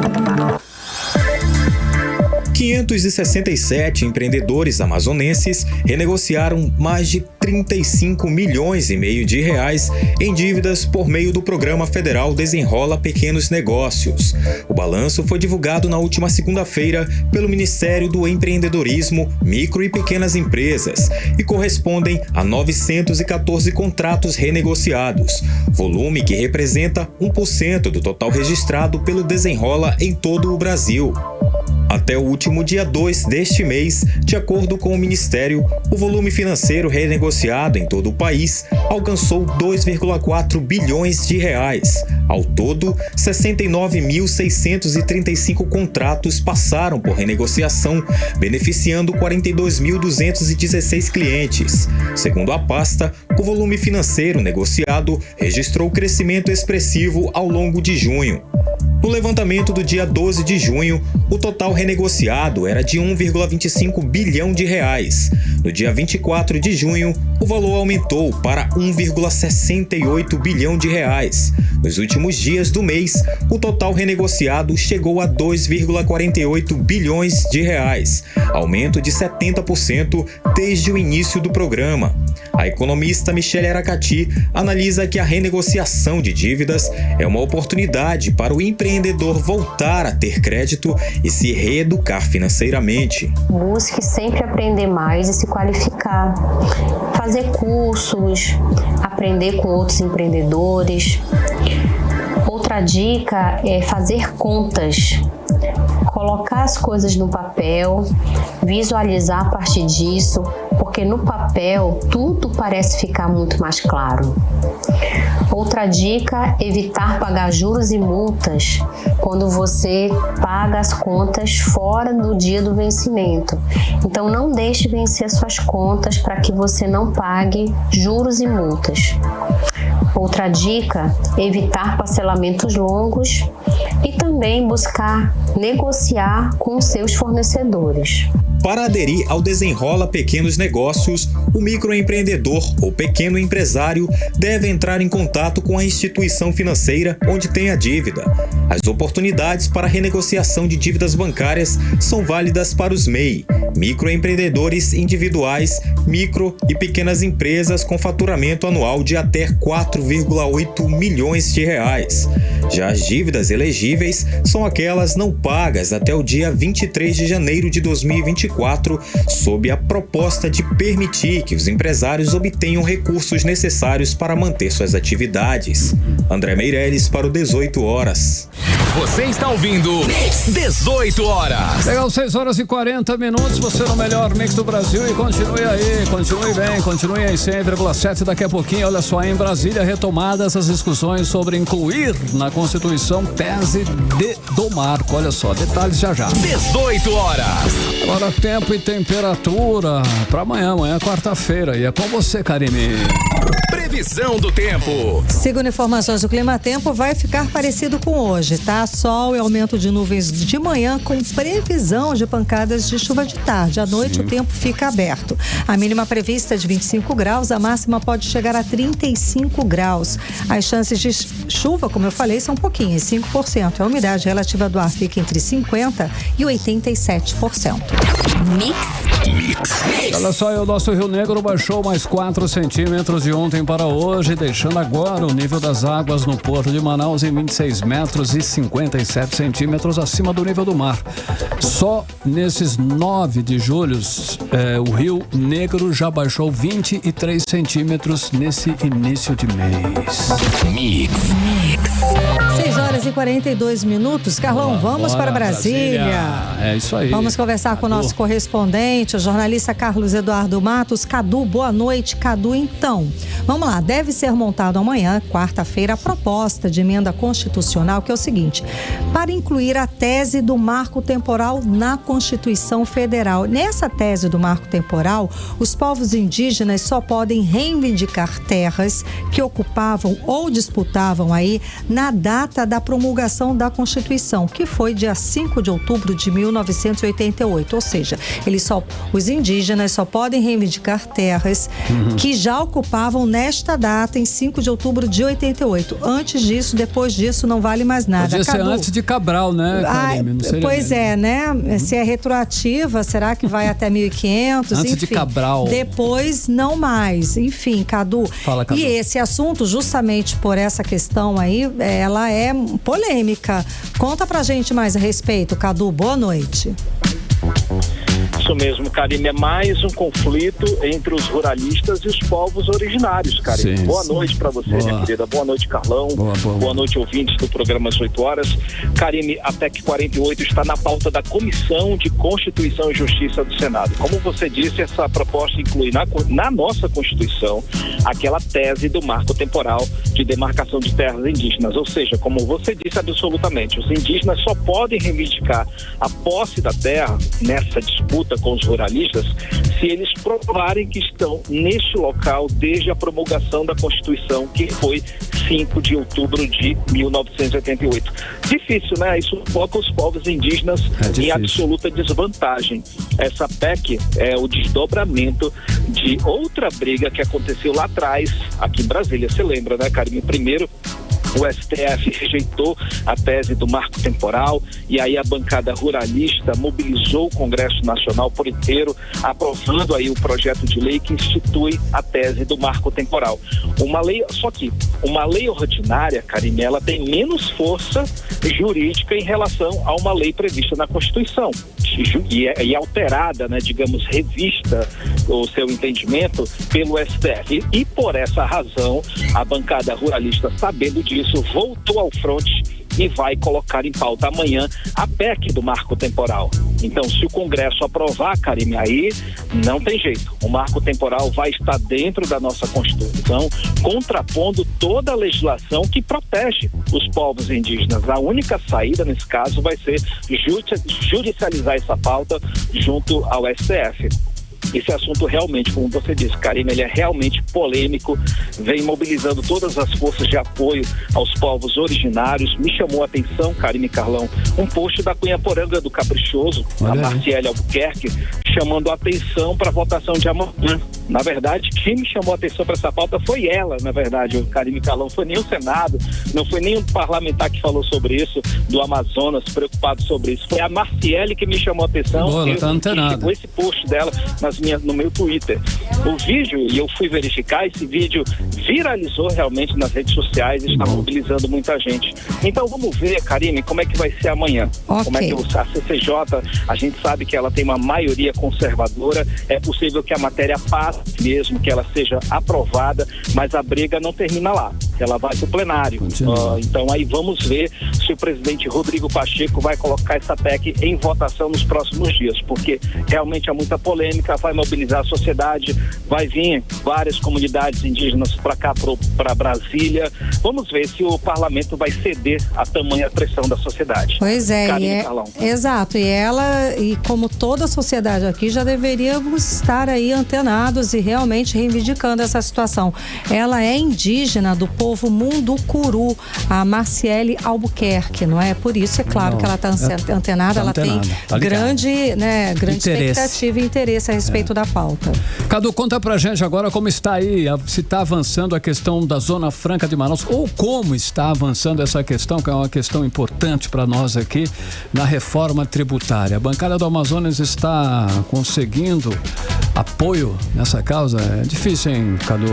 567 empreendedores amazonenses renegociaram mais de 35 milhões e meio de reais em dívidas por meio do Programa Federal Desenrola Pequenos Negócios. O balanço foi divulgado na última segunda-feira pelo Ministério do Empreendedorismo, Micro e Pequenas Empresas e correspondem a 914 contratos renegociados, volume que representa 1% do total registrado pelo Desenrola em todo o Brasil. Até o último dia 2 deste mês, de acordo com o Ministério, o volume financeiro renegociado em todo o país alcançou 2,4 bilhões de reais. Ao todo, 69.635 contratos passaram por renegociação, beneficiando 42.216 clientes. Segundo a pasta, o volume financeiro negociado registrou crescimento expressivo ao longo de junho. No levantamento do dia 12 de junho, o total renegociado era de 1,25 bilhão de reais. No dia 24 de junho, o valor aumentou para 1,68 bilhão de reais. Nos últimos dias do mês, o total renegociado chegou a 2,48 bilhões de reais, aumento de 70% desde o início do programa. A economista Michele Aracati analisa que a renegociação de dívidas é uma oportunidade para o empreendedor voltar a ter crédito e se reeducar financeiramente. Busque sempre aprender mais e se qualificar, fazer cursos, aprender com outros empreendedores. Outra dica é fazer contas, colocar as coisas no papel, visualizar a partir disso, porque no papel tudo parece ficar muito mais claro. Outra dica, evitar pagar juros e multas quando você paga as contas fora do dia do vencimento. Então não deixe vencer suas contas para que você não pague juros e multas. Outra dica, evitar parcelamentos longos e também buscar negociar com seus fornecedores. Para aderir ao Desenrola Pequenos Negócios, o microempreendedor ou pequeno empresário deve entrar em contato com a instituição financeira onde tem a dívida. As oportunidades para renegociação de dívidas bancárias são válidas para os MEI, microempreendedores individuais, micro e pequenas empresas com faturamento anual de até 4,8 milhões de reais. Já as dívidas elegíveis são aquelas não pagas até o dia 23 de janeiro de 2024, sob a proposta de permitir que os empresários obtenham recursos necessários para manter suas atividades. André Meirelles para o 18 horas. Você está ouvindo 18 horas. Legal, 6h40, você no melhor mix do Brasil e continue aí, continue bem, continue em 100,7 daqui a pouquinho. Olha só, em Brasília, retomadas as discussões sobre incluir na Constituição tese do marco. Olha só, detalhes já já. 18 horas. Agora tempo e temperatura para amanhã é quarta-feira e é com você, Karine. Previsão do tempo. Segundo informações do Clima Tempo, vai ficar parecido com hoje, tá? Sol e aumento de nuvens de manhã com previsão de pancadas de chuva de tarde. À noite o tempo fica aberto. A mínima prevista é de 25 graus, a máxima pode chegar a 35 graus. As chances de chuva, como eu falei, são pouquinhas, 5%. A umidade relativa do ar fica entre 50% e 87%. Olha só, o nosso Rio Negro baixou mais 4 centímetros de ontem para hoje, deixando agora o nível das águas no Porto de Manaus em 26 metros e 57 centímetros acima do nível do mar. Só nesses 9 de julho, o Rio Negro já baixou 23 centímetros nesse início de mês. 6h 6h42. Carlão, vamos para Brasília. É isso aí. Vamos conversar com o nosso correspondente, o jornalista Carlos Eduardo Matos. Cadu, boa noite. Cadu, então, vamos lá. Deve ser montado amanhã, quarta-feira, a proposta de emenda constitucional, que é o seguinte: para incluir a tese do marco temporal na Constituição Federal. Nessa tese do marco temporal, os povos indígenas só podem reivindicar terras que ocupavam ou disputavam aí na data da promulgação da Constituição, que foi dia 5 de outubro de 1988. Ou seja, os indígenas só podem reivindicar terras que já ocupavam nesta data, em 5 de outubro de 88. Antes disso, depois disso, não vale mais nada. Podia ser antes de Cabral, né, Karime? Não seria pois mesmo. É, né? Se é retroativa, será que vai até 1500? Antes enfim, de Cabral. Depois, não mais. Enfim, Cadu. Fala, Cadu. E esse assunto, justamente por essa questão aí, ela é polêmica. Conta pra gente mais a respeito, Cadu. Boa noite. Isso mesmo, Karime, é mais um conflito entre os ruralistas e os povos originários, Karime. Sim, boa noite para você, minha querida. Boa noite, Carlão. Boa noite, ouvintes do programa às 8 horas. Karime, a PEC 48 está na pauta da Comissão de Constituição e Justiça do Senado. Como você disse, essa proposta inclui na nossa Constituição aquela tese do marco temporal de demarcação de terras indígenas. Ou seja, como você disse absolutamente, os indígenas só podem reivindicar a posse da terra nessa disputa com os ruralistas se eles provarem que estão neste local desde a promulgação da Constituição, que foi 5 de outubro de 1988. Difícil, né? Isso coloca os povos indígenas em absoluta desvantagem. Essa PEC é o desdobramento de outra briga que aconteceu lá atrás, aqui em Brasília. Você lembra, né, Karime? Primeiro, o STF rejeitou a tese do marco temporal e aí a bancada ruralista mobilizou o Congresso Nacional por inteiro, aprovando aí o projeto de lei que institui a tese do marco temporal. Só que uma lei ordinária, Karime, ela tem menos força jurídica em relação a uma lei prevista na Constituição e alterada, né, digamos, revista o seu entendimento pelo STF. E por essa razão, a bancada ruralista, sabendo disso, voltou ao fronte e vai colocar em pauta amanhã a PEC do marco temporal. Então, se o Congresso aprovar, Karime, aí não tem jeito. O marco temporal vai estar dentro da nossa Constituição, contrapondo toda a legislação que protege os povos indígenas. A única saída, nesse caso, vai ser judicializar essa pauta junto ao STF. Esse assunto realmente, como você disse, Karime, ele é realmente polêmico, vem mobilizando todas as forças de apoio aos povos originários. Me chamou a atenção, Karime e Carlão, um post da Cunhaporanga do Caprichoso, a Marciele Albuquerque, chamando a atenção para a votação de amanhã. Na verdade, quem me chamou a atenção para essa pauta foi ela, na verdade, o Karime e Carlão. Foi nem o Senado, não foi nem um parlamentar que falou sobre isso, do Amazonas, preocupado sobre isso. Foi a Marciele que me chamou a atenção. Boa, tá antenada. Esse post dela no meu Twitter. O vídeo, e eu fui verificar, esse vídeo viralizou realmente nas redes sociais e está mobilizando muita gente. Então vamos ver, Karime, como é que vai ser amanhã. Okay. Como é que a CCJ, a gente sabe que ela tem uma maioria conservadora, é possível que a matéria passe mesmo, que ela seja aprovada, mas a briga não termina lá. Ela vai para o plenário. Então aí vamos ver se o presidente Rodrigo Pacheco vai colocar essa PEC em votação nos próximos dias, porque realmente há muita polêmica, vai mobilizar a sociedade, vai vir várias comunidades indígenas para cá, para Brasília. Vamos ver se o parlamento vai ceder a tamanha pressão da sociedade. Pois é, exato. E como toda a sociedade aqui, já deveríamos estar aí antenados e realmente reivindicando essa situação. Ela é indígena do povo Munducuru, a Marciele Albuquerque, não é? Por isso, é claro que ela está antenada, ela tem grande expectativa e interesse a respeito da pauta. Cadu, conta pra gente agora como está aí, se está avançando a questão da Zona Franca de Manaus, ou como está avançando essa questão, que é uma questão importante para nós aqui, na reforma tributária. A bancada do Amazonas está conseguindo apoio nessa causa? É difícil, hein, Cadu?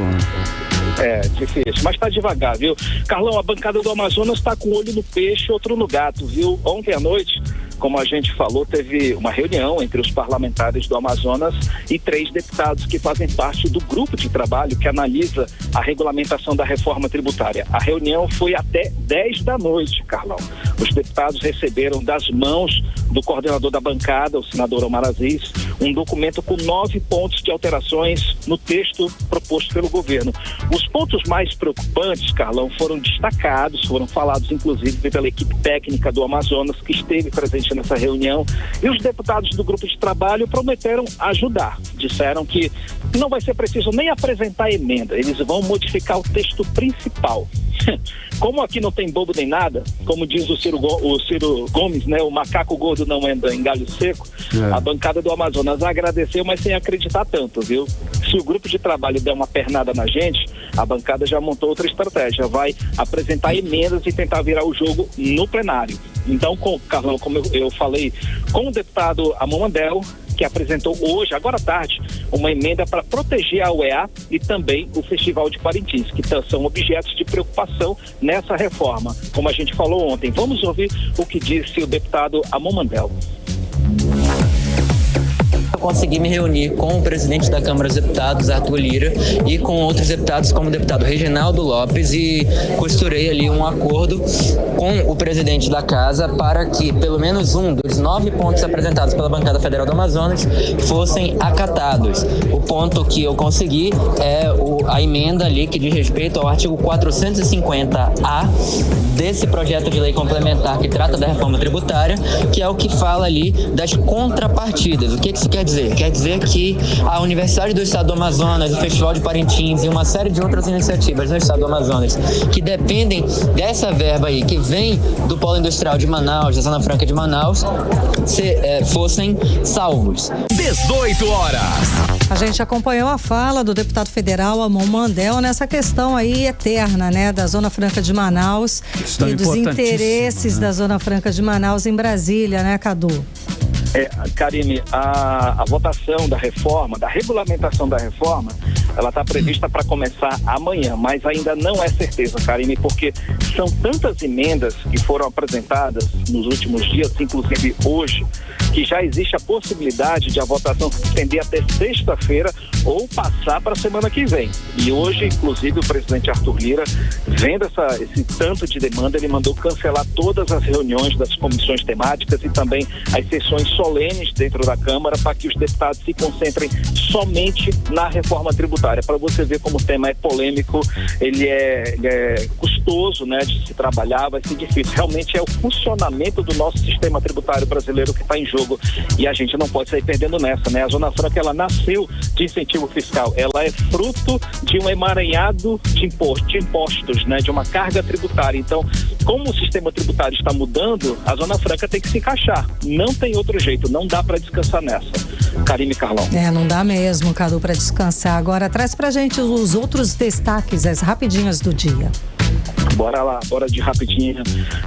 É, difícil, mas tá devagar, viu? Carlão, a bancada do Amazonas tá com um olho no peixe, outro no gato, viu? Ontem à noite, como a gente falou, teve uma reunião entre os parlamentares do Amazonas e 3 deputados que fazem parte do grupo de trabalho que analisa a regulamentação da reforma tributária. A reunião foi até 10 da noite, Carlão. Os deputados receberam das mãos do coordenador da bancada, o senador Omar Aziz, um documento com 9 pontos de alterações no texto proposto pelo governo. Os pontos mais preocupantes, Carlão, foram destacados, foram falados inclusive pela equipe técnica do Amazonas, que esteve presente nessa reunião, e os deputados do grupo de trabalho prometeram ajudar. Disseram que não vai ser preciso nem apresentar emenda, eles vão modificar o texto principal. Como aqui não tem bobo nem nada, como diz o Ciro Gomes, né, o macaco gordo não anda em galho seco, a bancada do Amazonas agradeceu, mas sem acreditar tanto, viu? Se o grupo de trabalho der uma pernada na gente, a bancada já montou outra estratégia, vai apresentar emendas e tentar virar o jogo no plenário. Então, Carlão, como eu falei, com o deputado Amon Mandel, que apresentou hoje, agora à tarde, uma emenda para proteger a UEA e também o Festival de Parintins, que são objetos de preocupação nessa reforma. Como a gente falou ontem, vamos ouvir o que disse o deputado Amon Mandel. Eu consegui me reunir com o presidente da Câmara dos Deputados, Arthur Lira, e com outros deputados, como o deputado Reginaldo Lopes, e costurei ali um acordo com o presidente da casa para que pelo menos um dos 9 pontos apresentados pela bancada federal do Amazonas fossem acatados. O ponto que eu consegui é a emenda ali que diz respeito ao artigo 450A desse projeto de lei complementar que trata da reforma tributária, que é o que fala ali das contrapartidas. O que isso quer dizer? Quer dizer que a Universidade do Estado do Amazonas, o Festival de Parintins e uma série de outras iniciativas no Estado do Amazonas que dependem dessa verba aí, que vem do Polo Industrial de Manaus, da Zona Franca de Manaus, fossem salvos. 18 horas. A gente acompanhou a fala do deputado federal Amon Mandel nessa questão aí eterna, né, da Zona Franca de Manaus e dos interesses da Zona Franca de Manaus em Brasília, né, Cadu? Karine, a votação da reforma, da regulamentação da reforma, ela está prevista para começar amanhã, mas ainda não é certeza, Karine, porque são tantas emendas que foram apresentadas nos últimos dias, inclusive hoje, que já existe a possibilidade de a votação se estender até sexta-feira ou passar para a semana que vem. E hoje, inclusive, o presidente Arthur Lira, vendo esse tanto de demanda, ele mandou cancelar todas as reuniões das comissões temáticas e também as sessões solenes dentro da Câmara para que os deputados se concentrem somente na reforma tributária. Para você ver como o tema é polêmico, ele é custoso, né, de se trabalhar, vai ser difícil. Realmente é o funcionamento do nosso sistema tributário brasileiro que está em jogo e a gente não pode sair perdendo nessa, né? A Zona Franca, ela nasceu de incentivo fiscal, ela é fruto de um emaranhado de impostos, né, de uma carga tributária. Então, como o sistema tributário está mudando, a Zona Franca tem que se encaixar. Não tem outro jeito, não dá para descansar nessa. Karine e Carlão. Não dá mesmo, Cadu, para descansar. Agora, traz pra gente os outros destaques, as rapidinhas do dia. Bora lá, bora de rapidinho.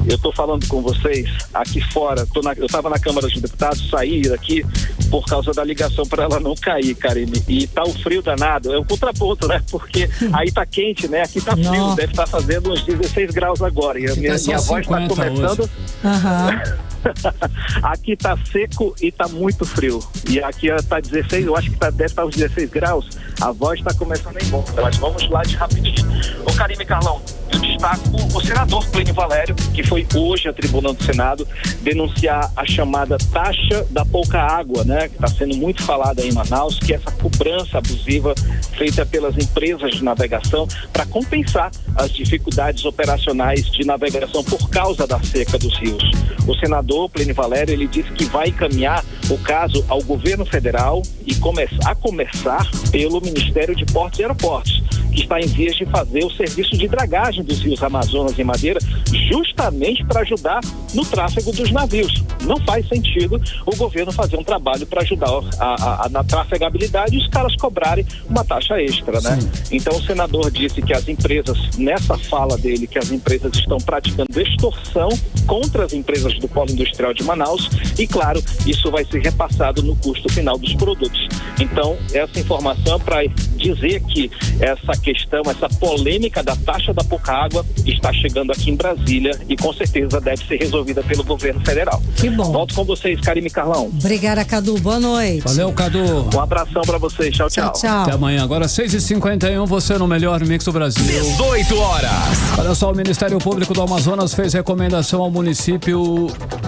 Eu tô falando com vocês aqui fora, eu tava na Câmara dos Deputados, saí daqui por causa da ligação para ela não cair, Karine. E tá um frio danado, é um contraponto, né? Porque aí tá quente, né? Aqui tá frio, deve estar fazendo uns 16 graus agora. E a minha voz tá começando... Aqui tá seco e tá muito frio. E aqui tá 16, eu acho que deve estar uns 16 graus. A voz tá começando a ir embora. Mas vamos lá de rapidinho. Ô Karine e Carlão, eu destaco o senador Plínio Valério, que foi hoje à tribuna do Senado denunciar a chamada taxa da pouca água, né? Que está sendo muito falada em Manaus, que é essa cobrança abusiva feita pelas empresas de navegação para compensar as dificuldades operacionais de navegação por causa da seca dos rios. O senador Plínio Valério, ele disse que vai encaminhar o caso ao governo federal e começar pelo Ministério de Portos e Aeroportos, que está em vias de fazer o serviço de dragagem dos rios Amazonas e Madeira, justamente para ajudar no tráfego dos navios. Não faz sentido o governo fazer um trabalho para ajudar na trafegabilidade e os caras cobrarem uma taxa extra, né? Então o senador disse que as empresas, nessa fala dele, que as empresas estão praticando extorsão contra as empresas do Polo Industrial de Manaus e, claro, isso vai ser repassado no custo final dos produtos. Então, essa informação é para dizer que essa questão, essa polêmica da taxa da pouca água está chegando aqui em Brasília e com certeza deve ser resolvida resolvida pelo governo federal. Que bom. Volto com vocês, Karime e Carlão. Obrigada, Cadu. Boa noite. Valeu, Cadu. Um abração pra vocês. Tchau, tchau. Tchau. Até amanhã. Agora 6h51, você no melhor mix do Brasil. 18 horas. Olha só, o Ministério Público do Amazonas fez recomendação ao município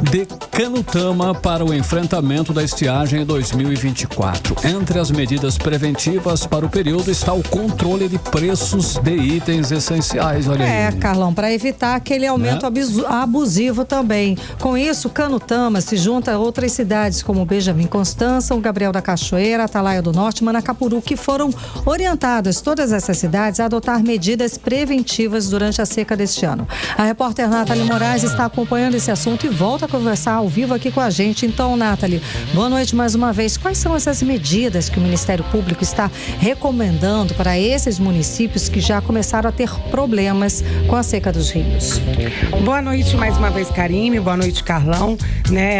de Canutama para o enfrentamento da estiagem em 2024. Entre as medidas preventivas para o período está o controle de preços de itens essenciais. Olha aí. Carlão, para evitar aquele aumento abusivo também. Com isso, Canutama se junta a outras cidades como Benjamin Constant, São Gabriel da Cachoeira, Atalaia do Norte, Manacapuru, que foram orientadas todas essas cidades a adotar medidas preventivas durante a seca deste ano. A repórter Nathalie Moraes está acompanhando esse assunto e volta a conversar ao vivo aqui com a gente. Então, Nathalie, boa noite mais uma vez. Quais são essas medidas que o Ministério Público está recomendando para esses municípios que já começaram a ter problemas com a seca dos rios? Boa noite mais uma vez, Karime. Boa noite, Carlão.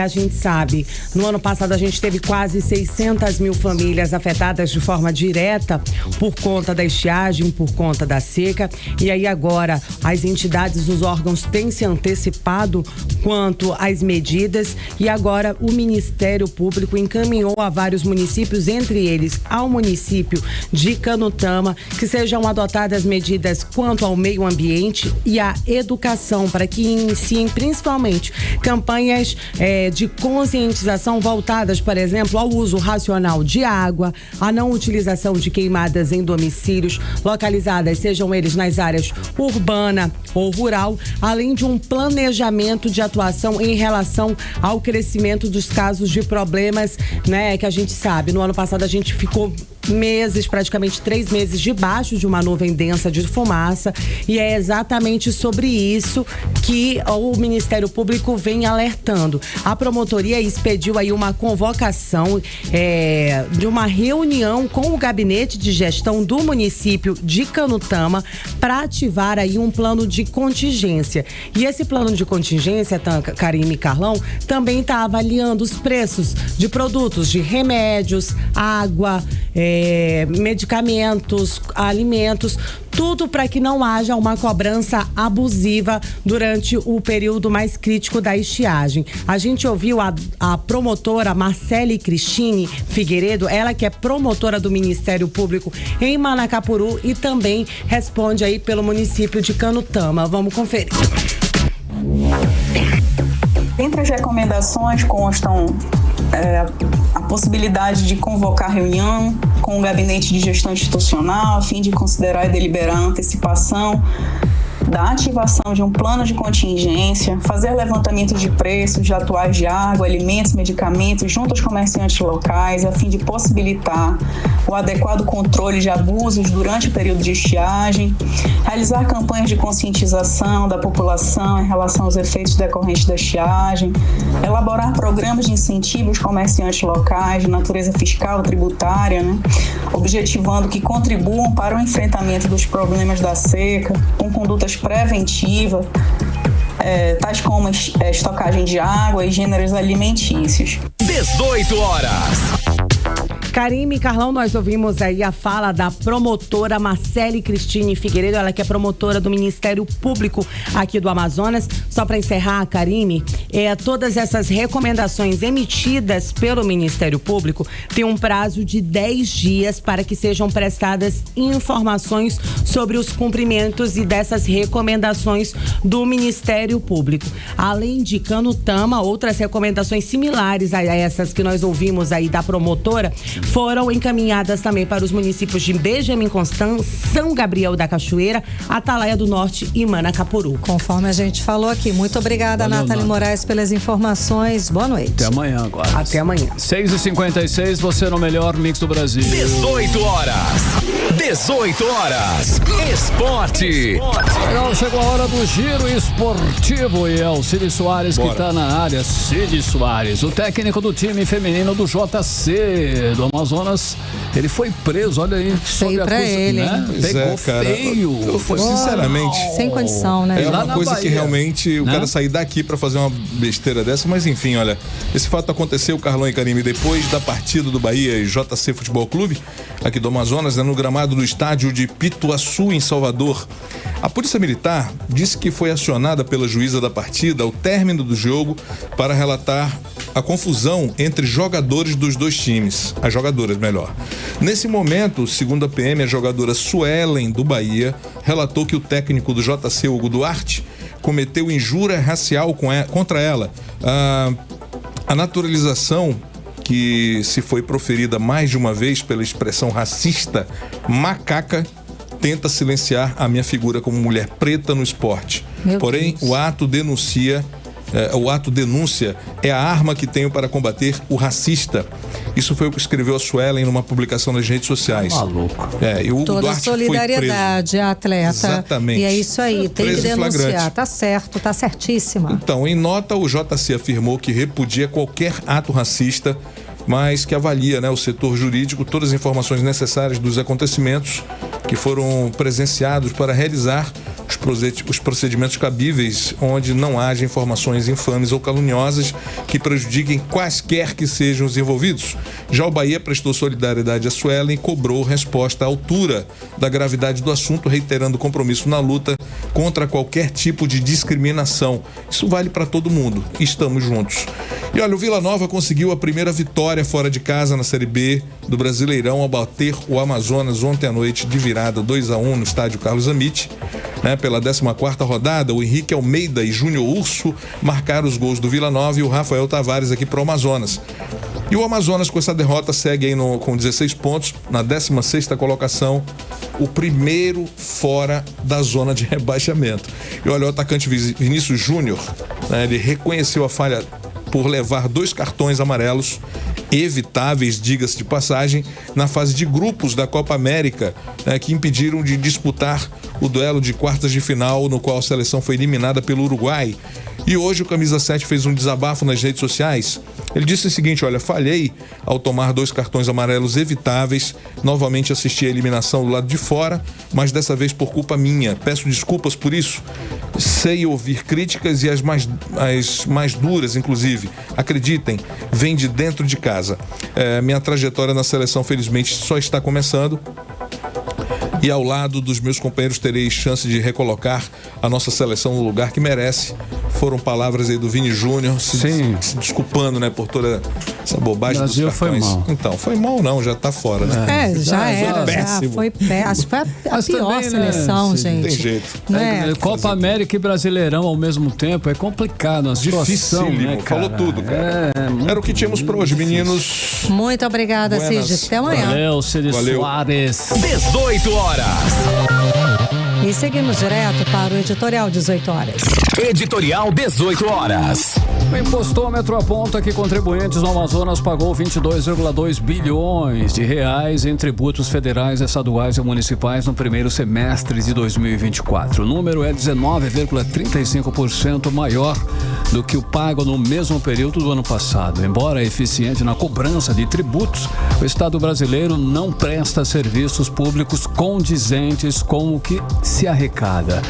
A gente sabe, no ano passado a gente teve quase 600 mil famílias afetadas de forma direta por conta da estiagem, por conta da seca. E aí agora as entidades, os órgãos têm se antecipado quanto às medidas e agora o Ministério Público encaminhou a vários municípios, entre eles ao município de Canutama, que sejam adotadas medidas quanto ao meio ambiente e à educação, para que iniciem principalmente campanhas de conscientização voltadas, por exemplo, ao uso racional de água, a não utilização de queimadas em domicílios localizadas, sejam eles nas áreas urbana ou rural, além de um planejamento de atuação em relação ao crescimento dos casos de problemas, que a gente sabe. No ano passado a gente ficou meses, praticamente 3 meses, debaixo de uma nuvem densa de fumaça, e é exatamente sobre isso que o Ministério Público vem alertando. A promotoria expediu aí uma convocação de uma reunião com o gabinete de gestão do município de Canutama para ativar aí um plano de contingência. E esse plano de contingência, Karime e Carlão, também está avaliando os preços de produtos de remédios, água, medicamentos, alimentos, tudo para que não haja uma cobrança abusiva durante o período mais crítico da estiagem. A gente ouviu a promotora Marcele Cristine Figueiredo, ela que é promotora do Ministério Público em Manacapuru e também responde aí pelo município de Canutama. Vamos conferir. Entre as recomendações constam a possibilidade de convocar reunião com o Gabinete de Gestão Institucional a fim de considerar e deliberar a antecipação da ativação de um plano de contingência, fazer levantamento de preços de atuais de água, alimentos, medicamentos junto aos comerciantes locais, a fim de possibilitar o adequado controle de abusos durante o período de estiagem, realizar campanhas de conscientização da população em relação aos efeitos decorrentes da estiagem, elaborar programas de incentivo aos comerciantes locais de natureza fiscal, tributária, objetivando que contribuam para o enfrentamento dos problemas da seca, com condutas preventivas, tais como estocagem de água e gêneros alimentícios. 18 horas. Karime e Carlão, nós ouvimos aí a fala da promotora Marcele Cristine Figueiredo, ela que é promotora do Ministério Público aqui do Amazonas. Só para encerrar, Karime, todas essas recomendações emitidas pelo Ministério Público têm um prazo de 10 dias para que sejam prestadas informações sobre os cumprimentos e dessas recomendações do Ministério Público. Além de Canutama, outras recomendações similares a essas que nós ouvimos aí da promotora foram encaminhadas também para os municípios de Benjamin Constant, São Gabriel da Cachoeira, Atalaia do Norte e Manacapuru. Conforme a gente falou aqui. Muito obrigada, Nathalie Moraes, pelas informações. Boa noite. Até amanhã agora. Até amanhã. 6h56, você no melhor mix do Brasil. 18 horas. 18 horas. Esporte. Legal, chegou a hora do giro esportivo e é o Cid Soares que está na área. Cid Soares, o técnico do time feminino do JC do Amazonas, ele foi preso, olha aí. Feio pra ele, né? Pegou feio. Sinceramente. Sem condição, né? É uma coisa que realmente o cara sair daqui pra fazer uma besteira dessa, mas enfim, olha, esse fato aconteceu, Carlão e Karime, depois da partida do Bahia e JC Futebol Clube, aqui do Amazonas, no gramado do estádio de Pituaçu, em Salvador. A Polícia Militar disse que foi acionada pela juíza da partida ao término do jogo para relatar a confusão entre jogadores dos dois times, as jogadoras, melhor. Nesse momento, segundo a PM, a jogadora Suelen, do Bahia, relatou que o técnico do JC, Hugo Duarte, cometeu injúria racial contra ela. A naturalização que se foi proferida mais de uma vez pela expressão racista macaca tenta silenciar a minha figura como mulher preta no esporte. Porém, o ato denúncia é a arma que tenho para combater o racista. Isso foi o que escreveu a Suelen numa publicação nas redes sociais. Maluco. E o toda Duarte solidariedade à atleta. Exatamente. E é isso aí, tem que denunciar. Flagrante. Tá certo, tá certíssima. Então, em nota, o JC afirmou que repudia qualquer ato racista, mas que avalia, o setor jurídico, todas as informações necessárias dos acontecimentos que foram presenciados para realizar os procedimentos cabíveis, onde não haja informações infames ou caluniosas que prejudiquem quaisquer que sejam os envolvidos. Já o Bahia prestou solidariedade a Suelen e cobrou resposta à altura da gravidade do assunto, reiterando o compromisso na luta contra qualquer tipo de discriminação. Isso vale para todo mundo. Estamos juntos. E olha, o Vila Nova conseguiu a primeira vitória fora de casa na Série B do Brasileirão ao bater o Amazonas ontem à noite de virada 2-1 no estádio Carlos Amit. Pela 14ª rodada, o Henrique Almeida e Júnior Urso marcaram os gols do Vila Nova e o Rafael Tavares aqui para o Amazonas. E o Amazonas, com essa derrota, segue aí com 16 pontos, na 16ª colocação, o primeiro fora da zona de rebaixamento. E olha, o atacante Vinícius Júnior, ele reconheceu a falha por levar 2 cartões amarelos, evitáveis, diga-se de passagem, na fase de grupos da Copa América, que impediram de disputar o duelo de quartas de final, no qual a seleção foi eliminada pelo Uruguai. E hoje o Camisa 7 fez um desabafo nas redes sociais. Ele disse o seguinte: olha, falhei ao tomar 2 cartões amarelos evitáveis, novamente assisti a eliminação do lado de fora, mas dessa vez por culpa minha. Peço desculpas por isso. Sei ouvir críticas e as mais duras, inclusive. Acreditem, vem de dentro de casa. Minha trajetória na seleção, felizmente, só está começando. E ao lado dos meus companheiros terei chance de recolocar a nossa seleção no lugar que merece. Foram palavras aí do Vini Júnior, se desculpando, por toda essa bobagem dos cartões. Foi mal. Então, foi mal não, já tá fora, né? Já era, péssimo. Já foi péssimo. Acho que foi a pior também, seleção, gente. Tem jeito. Copa América e Brasileirão ao mesmo tempo é complicado, a situação, Falou tudo, cara. Era o que tínhamos para hoje, meninos. Muito obrigada, Cid. Até amanhã. Valeu, Cid Soares. 18 horas. E seguimos direto para o Editorial 18 horas. Editorial 18 horas. O impostômetro aponta que contribuintes no Amazonas pagou 22,2 bilhões de reais em tributos federais, estaduais e municipais no primeiro semestre de 2024. O número é 19,35% maior do que o pago no mesmo período do ano passado. Embora eficiente na cobrança de tributos, o Estado brasileiro não presta serviços públicos condizentes com o que se arrecada.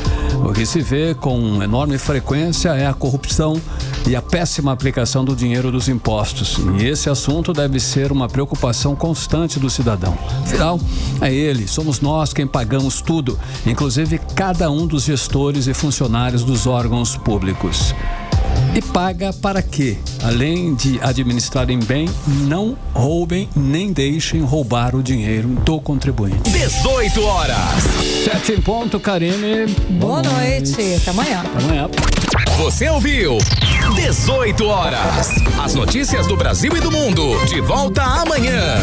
O que se vê com enorme frequência é a corrupção e a péssima aplicação do dinheiro dos impostos. E esse assunto deve ser uma preocupação constante do cidadão. Afinal, é ele, somos nós quem pagamos tudo, inclusive cada um dos gestores e funcionários dos órgãos públicos. E paga para quê? Além de administrarem bem, não roubem nem deixem roubar o dinheiro do contribuinte. 18 horas. 7 em ponto, Karime. Boa noite. Até amanhã. Até amanhã. Você ouviu 18 horas. As notícias do Brasil e do mundo. De volta amanhã.